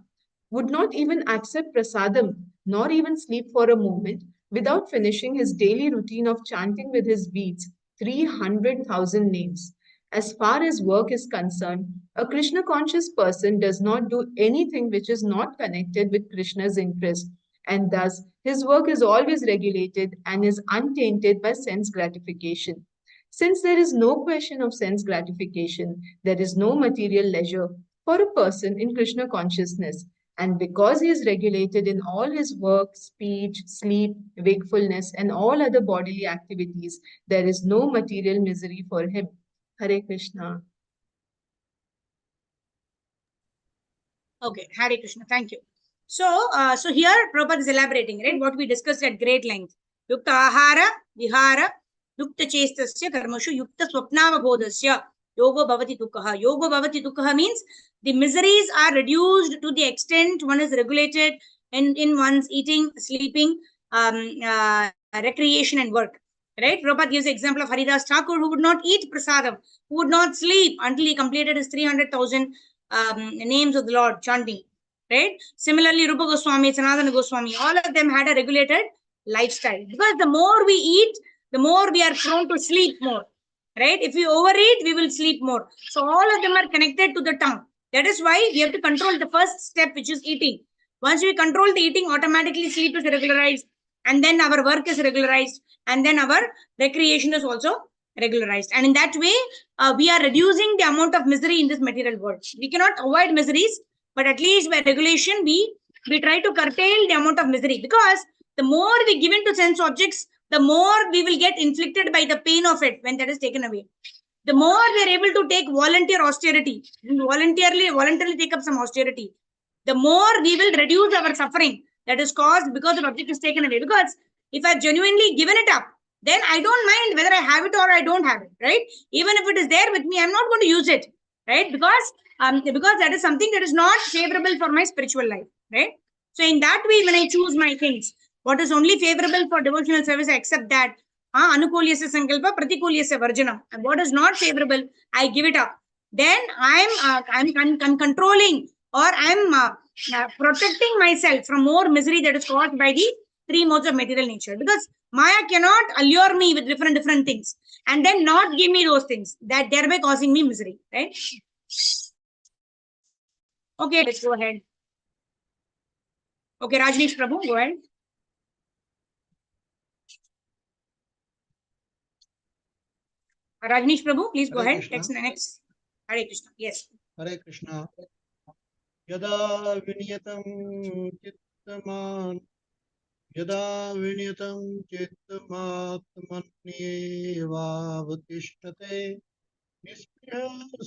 would not even accept prasadam, nor even sleep for a moment, without finishing his daily routine of chanting with his beads 300,000 names. As far as work is concerned, a Krishna conscious person does not do anything which is not connected with Krishna's interest, and thus his work is always regulated and is untainted by sense gratification. Since there is no question of sense gratification, there is no material leisure for a person in Krishna consciousness. And because he is regulated in all his work, speech, sleep, wakefulness, and all other bodily activities, there is no material misery for him. Hare Krishna. Okay, Hare Krishna. Thank you. So here Prabhupada is elaborating, right? What we discussed at great length. Yukta ahara, vihara, yukta chestasya, karmashu, yukta swapnavabodhasya, yogo bhavati dukkha. Yogo bhavati dukkha means the miseries are reduced to the extent one is regulated in one's eating, sleeping, recreation and work. Right? Prabhupada gives the example of Haridas Thakur, who would not eat prasadam, who would not sleep until he completed his 300,000 names of the Lord chanting. Right? Similarly, Rupa Goswami, Sanatana Goswami, all of them had a regulated lifestyle. Because the more we eat, the more we are prone to sleep more. Right? If we overeat, we will sleep more. So all of them are connected to the tongue. That is why we have to control the first step, which is eating. Once we control the eating, automatically sleep is regularized, and then our work is regularized, and then our recreation is also regularized. And in that way, we are reducing the amount of misery in this material world. We cannot avoid miseries, but at least by regulation, we try to curtail the amount of misery, because the more we give in to sense objects, the more we will get inflicted by the pain of it when that is taken away. The more we are able to take volunteer austerity, voluntarily take up some austerity, the more we will reduce our suffering that is caused because the object is taken away. Because if I've genuinely given it up, then I don't mind whether I have it or I don't have it, right? Even if it is there with me, I'm not going to use it, right? Because that is something that is not favorable for my spiritual life, right? So in that way, when I choose my things, what is only favorable for devotional service, I accept that. Anukulyasya sankalpa, pratikulyasya varjanam. And what is not favorable, I give it up. Then I'm controlling, or I'm protecting myself from more misery that is caused by the three modes of material nature. Because Maya cannot allure me with different things and then not give me those things, that thereby causing me misery, right? Okay, let's go ahead. Okay, Rajneesh Prabhu, go ahead. Rajneesh Prabhu, please go Hare ahead. Krishna. Next. Hare Krishna. Yes. Hare Krishna. Yada viniyatam chittamatmannyevavutishtate nispriya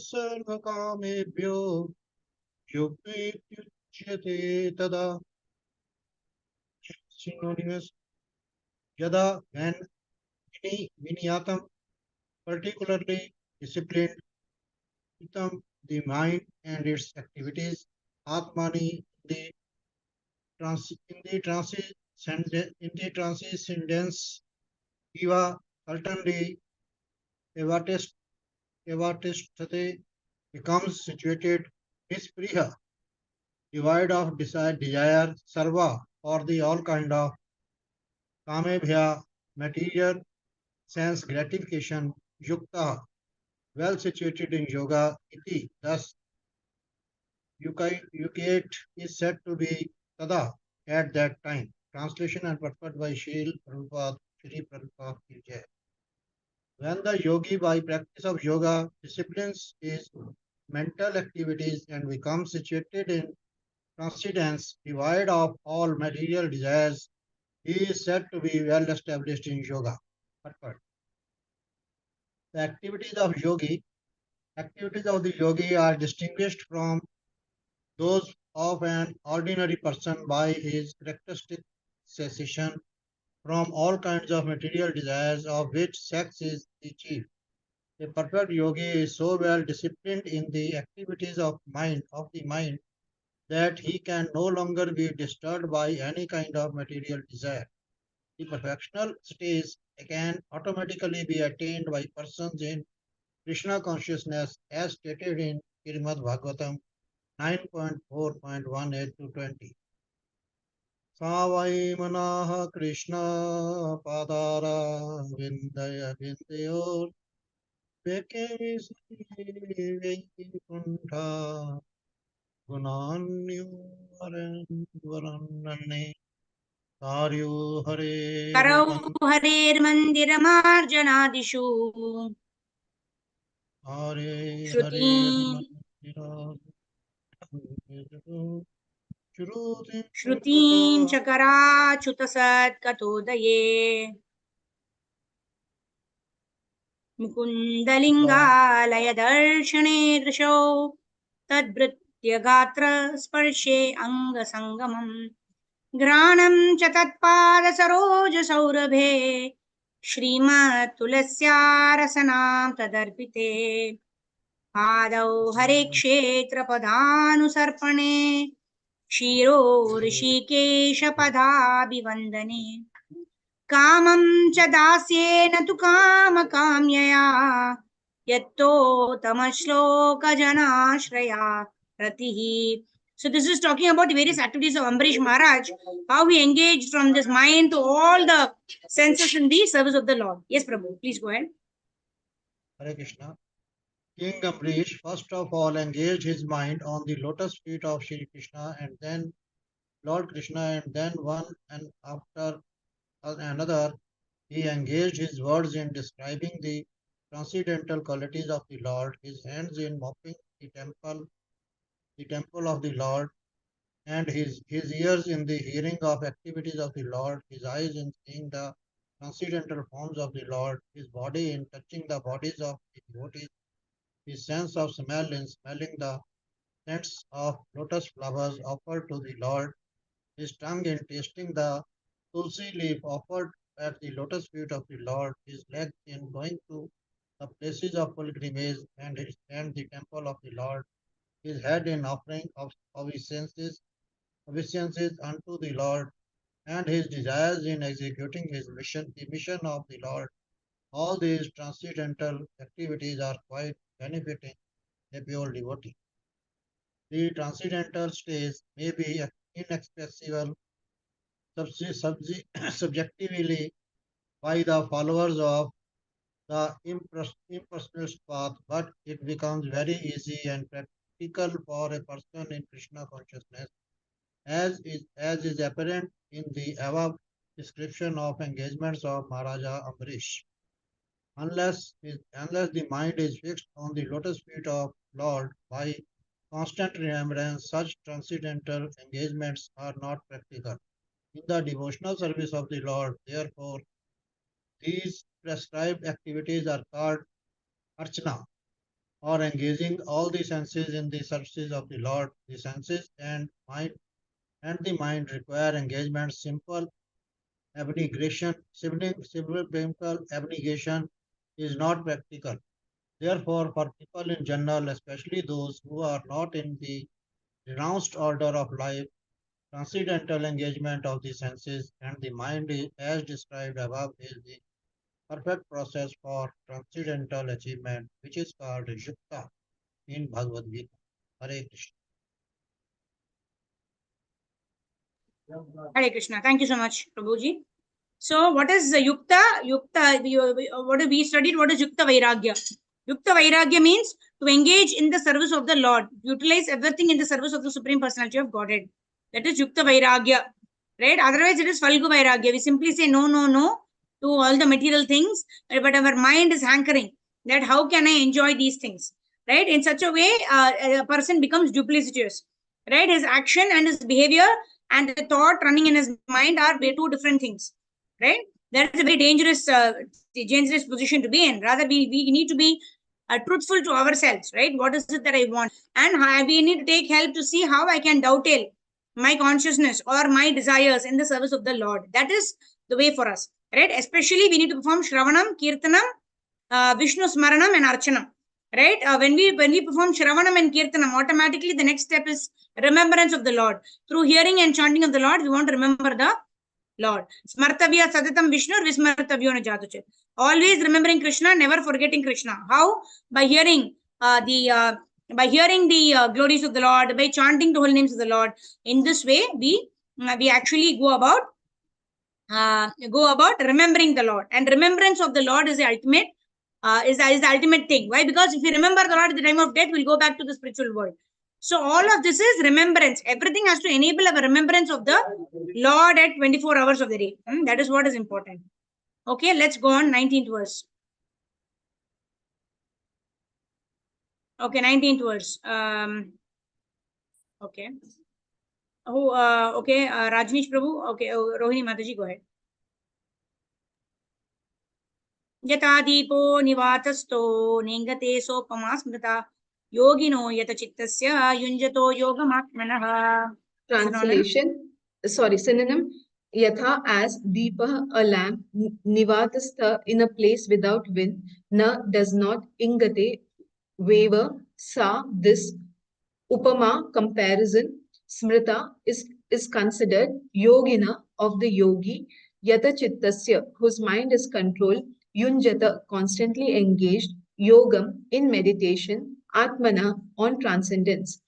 sarvakamebhyo yuktityuchyate tada. Synonymous. Yada, when viniyatam, particularly disciplined, the mind and its activities, Atmani, in the transcendence, Eva, certainly, evatistate, becomes situated, nispriha, devoid of desire, sarva, or the all kind of kamebhya, material sense gratification, yukta, well situated in yoga, iti, thus Yukate is said to be tada at that time. Translation and purport by Srila Prabhupada, Shri Prabhupada ki Jai. When the yogi by practice of yoga disciplines his mental activities and becomes situated in transcendence, devoid of all material desires, he is said to be well established in yoga. Purport. The activities of the yogi are distinguished from those of an ordinary person by his characteristic cessation from all kinds of material desires, of which sex is the chief. A perfect yogi is so well disciplined in the activities of the mind that he can no longer be disturbed by any kind of material desire. The perfectional stage can automatically be attained by persons in Krishna consciousness as stated in Srimad Bhagavatam 9.4.18 to 20. Savai manaha Krishna padara vindaya vindayor vekevisi kuntha gunanyu varanane karyo hare करौ हरेर्मन्दिरमार्जनादिषु hare श्रुतीं Shruti श्रुतीं चकराच्युतसत्कतोदये मुकुन्दलिङ्गालयदर्शने दृशौ तद्भृत्यगात्रस्पर्शे अङ्गसङ्गमम् घ्राणं च तत्पादसरोजसौरभे श्रीमत्तुलस्यारसनां तदर्पिते आदौ हरे क्षेत्रपदानुसर्पणे शिरो ऋषिकेशपदाभिवन्दने कामं च दास्येन तु कामकाम्यया यत्तो तमश्लोकजनाश्रया रतिः. So this is talking about the various activities of Ambarish Maharaj, how he engaged from this mind to all the senses in the service of the Lord. Yes, Prabhu, please go ahead. Hare Krishna. King Ambrish first of all engaged his mind on the lotus feet of Shri Krishna and then Lord Krishna, and then one and after another he engaged his words in describing the transcendental qualities of the Lord, his hands in mopping the temple of the Lord, and his ears in the hearing of activities of the Lord, his eyes in seeing the transcendental forms of the Lord, his body in touching the bodies of the devotees, his sense of smell in smelling the scents of lotus flowers offered to the Lord, his tongue in tasting the tulsi leaf offered at the lotus feet of the Lord, his legs in going to the places of pilgrimage and the temple of the Lord, his head in offering of obeisances unto the Lord, and his desires in executing his mission, the mission of the Lord. All these transcendental activities are quite benefiting a pure devotee. The transcendental stage may be inexpressible subjectively by the followers of the impersonalist path, but it becomes very easy and practical for a person in Krishna consciousness, as is apparent in the above description of engagements of Maharaja Ambarish. Unless the mind is fixed on the lotus feet of Lord by constant remembrance, such transcendental engagements are not practical. In the devotional service of the Lord, therefore, these prescribed activities are called archana, or engaging all the senses in the services of the Lord. The senses and the mind require engagement. Simple abnegation is not practical. Therefore, for people in general, especially those who are not in the renounced order of life, transcendental engagement of the senses and the mind as described above is the perfect process for transcendental achievement, which is called Yukta in Bhagavad Gita. Hare Krishna. Hare Krishna. Thank you so much, Prabhuji. So what is Yukta? What we studied, what is Yukta Vairagya? Yukta Vairagya means to engage in the service of the Lord, utilize everything in the service of the Supreme Personality of Godhead. That is Yukta Vairagya. right? Otherwise, it is Falgu Vairagya. We simply say no, no, no to all the material things, but our mind is hankering that how can I enjoy these things, right? In such a way, a person becomes duplicitous, right? His action and his behavior and the thought running in his mind are two different things, right? That is a very dangerous position to be in. Rather, we need to be truthful to ourselves, right? What is it that I want? And we need to take help to see how I can dovetail my consciousness or my desires in the service of the Lord. That is the way for us, right? Especially we need to perform Shravanam, Kirtanam, Vishnu Smaranam and Archanam, right? When we perform Shravanam and Kirtanam, automatically the next step is remembrance of the Lord. Through hearing and chanting of the Lord, we want to remember the Lord. Smartavya Sadatam Vishnu Vismartavyo Najatuche. Always remembering Krishna, never forgetting Krishna. How? By hearing the glories of the Lord, by chanting the holy names of the Lord. In this way, we actually go about remembering the Lord. And remembrance of the Lord is the ultimate is the ultimate thing. Why? Because if we remember the Lord at the time of death, we'll go back to the spiritual world. So all of this is remembrance. Everything has to enable our remembrance of the Lord at 24 hours of the day. That is what is important. Okay, let's go on 19th verse. Okay, 19th verse. Okay. Okay, Rajneesh Prabhu. Okay, Rohini Mataji, go ahead. Yata deepo nivatasto ningate sopama smrita yogino yata chittasya yunjato yogamatmanaha. Translation, sorry, synonym. Yatha, as Deepa, a lamp, Nivatastha, in a place without wind, Na, does not, Ingate, waver, Sa, this, Upama, comparison, Smrita, is considered, Yogina, of the yogi, Yata Chittasya, whose mind is controlled, Yunjata, constantly engaged, Yogam, in meditation, Atmana, on transcendence.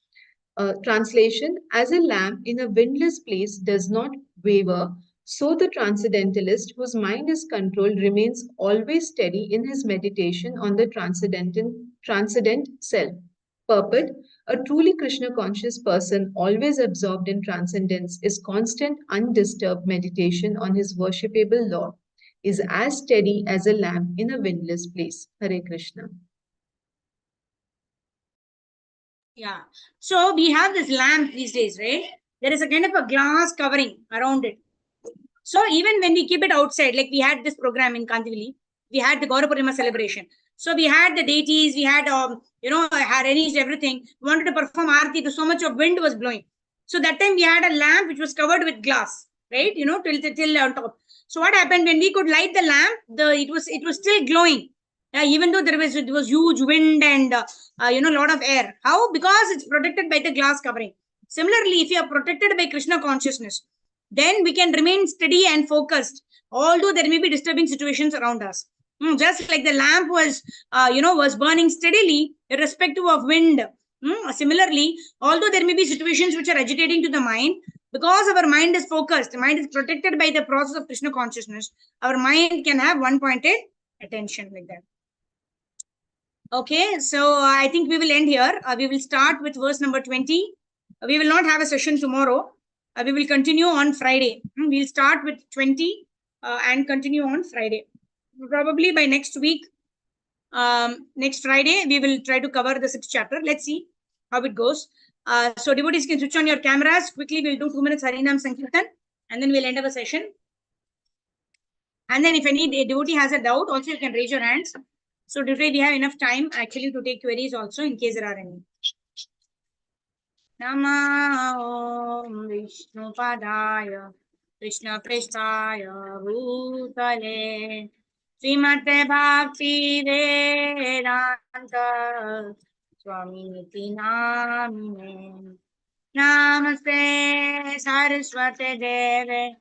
Translation, as a lamp in a windless place does not waver, so the transcendentalist whose mind is controlled remains always steady in his meditation on the transcendent self. Purport, a truly Krishna conscious person always absorbed in transcendence is constant undisturbed meditation on his worshipable Lord, is as steady as a lamp in a windless place. Hare Krishna. Yeah. So we have this lamp these days, right? There is a kind of a glass covering around it. So even when we keep it outside, like we had this program in Kandivali, we had the Gaura Purnima celebration. So we had the deities, we had, had arranged everything. We wanted to perform Aarti, so much of wind was blowing. So that time we had a lamp which was covered with glass, right? Till on top. So what happened when we could light the lamp, it was still glowing. Even though there was huge wind and lot of air. How? Because it's protected by the glass covering. Similarly, if you are protected by Krishna consciousness, then we can remain steady and focused, although there may be disturbing situations around us. Just like the lamp was burning steadily, irrespective of wind. Similarly, although there may be situations which are agitating to the mind, because our mind is focused, the mind is protected by the process of Krishna consciousness, our mind can have one-pointed attention like that. Okay, so I think we will end here. We will start with verse number 20. We will not have a session tomorrow. We will continue on Friday. We'll start with 20 and continue on Friday. Probably by next week, next Friday, we will try to cover the 6th chapter. Let's see how it goes. So devotees can switch on your cameras. Quickly, we'll do 2 minutes Harinam Sankirtan and then we'll end our session. And then if any devotee has a doubt, also you can raise your hands. So today we have enough time actually to take queries also in case there are any. Nama Om Vishnu Padaya Krishna Prestaya Bhutale Srimate Bhakti Vedanta Swami Niti Namine Namaste Saraswate Deve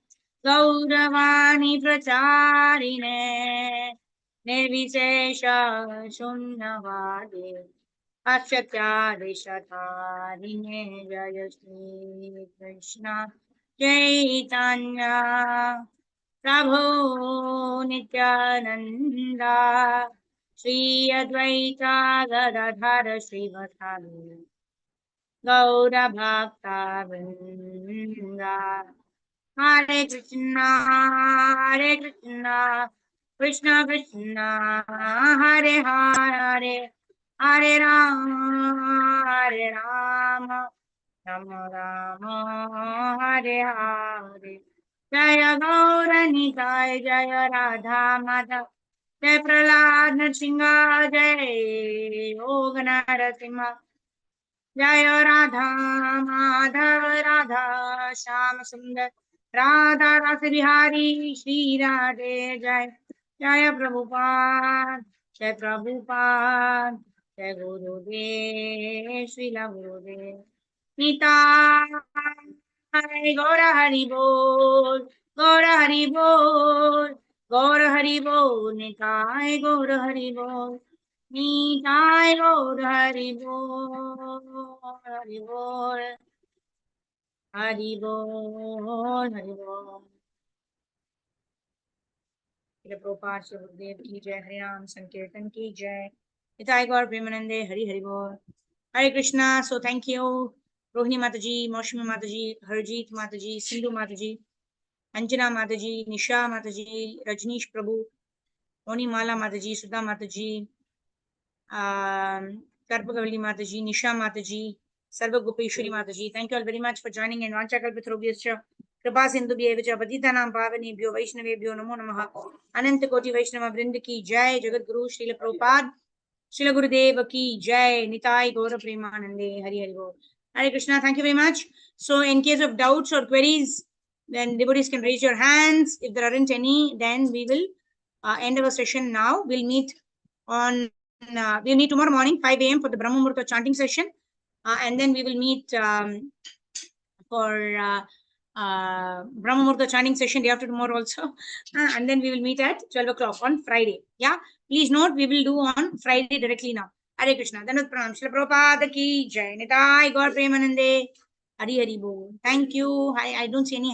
Gauravani Pracharine Nirvishesha Shunyavade Achyatyarishatharine Jaya Shri Krishna Chaitanya Prabhu Nityananda Shri Advaita Gadadhara Srivasadi Gaura Bhakta Vrinda Hare Krishna, Krishna Krishna, Hare Hare, Hare Rama, Rama Rama, Hare Hare. Jaya Gauranitai, Jaya Radha Madhav, Jai Prahlad Nrsimha, Jai Yoga Narasimha, Jaya Radha Madhav, Radha Shyam Sundar, Radha Rasa Bihari, Shri Radhe Jai, Jaya Prabhupada, Jai Prabhupada, Jai Gurudev, Srila Gurudev. Nitai Gaura Hari Bol, Gaura Hari Bol, Gaura Hari Bol, Nitai Gaura Hari Bol. Nitai Gaur Hari Bol, Hari Bol, Hari Bol, Hari Bol. Shri Prabhupada Shri Gurudev ki jai, Hari Ram Sankirtan ki jai. Nitai Gaur Premanande, Hari Hari Bol. Hare Krishna. So thank you, Rohini Mataji, Maushami Mataji, Harjeet Mataji, Sindhu Mataji, Anjana Mataji, Nisha Mataji, Rajneesh Prabhu, Oni Mala Mataji, Sudha Mataji, Karpagavalli Mataji, Nisha Mataji, Sarva Gopeshwari Mataji. Thank you all very much for joining in. Vanchakalpatarobhyascha Kripa Sindhubhyevacha Patitanam Pavanebhyo Vaishnavebhyo Namo Namaha. Ananta Koti Vaishnava Vrinda ki Jai. Jagat Guru Srila Prabhupada Srila Gurudev ki Jai. Nitai Gaura Premanande. Hari Hari Bol. Hare Krishna. Thank you very much. So in case of doubts or queries, then devotees can raise your hands. If there aren't any, then we will end our session now. We'll meet tomorrow morning 5 a.m. for the Brahma Muhurta chanting session, and then we will meet for Brahma Muhurta chanting session day after tomorrow also, and then we will meet at 12 o'clock on Friday. Yeah, please note we will do on Friday directly now. Hare Krishna. Dandavat pranam. Srila Prabhupada ki jai. Nitai Gaur Premanande. Hari Hari Bol. Thank you. I don't see any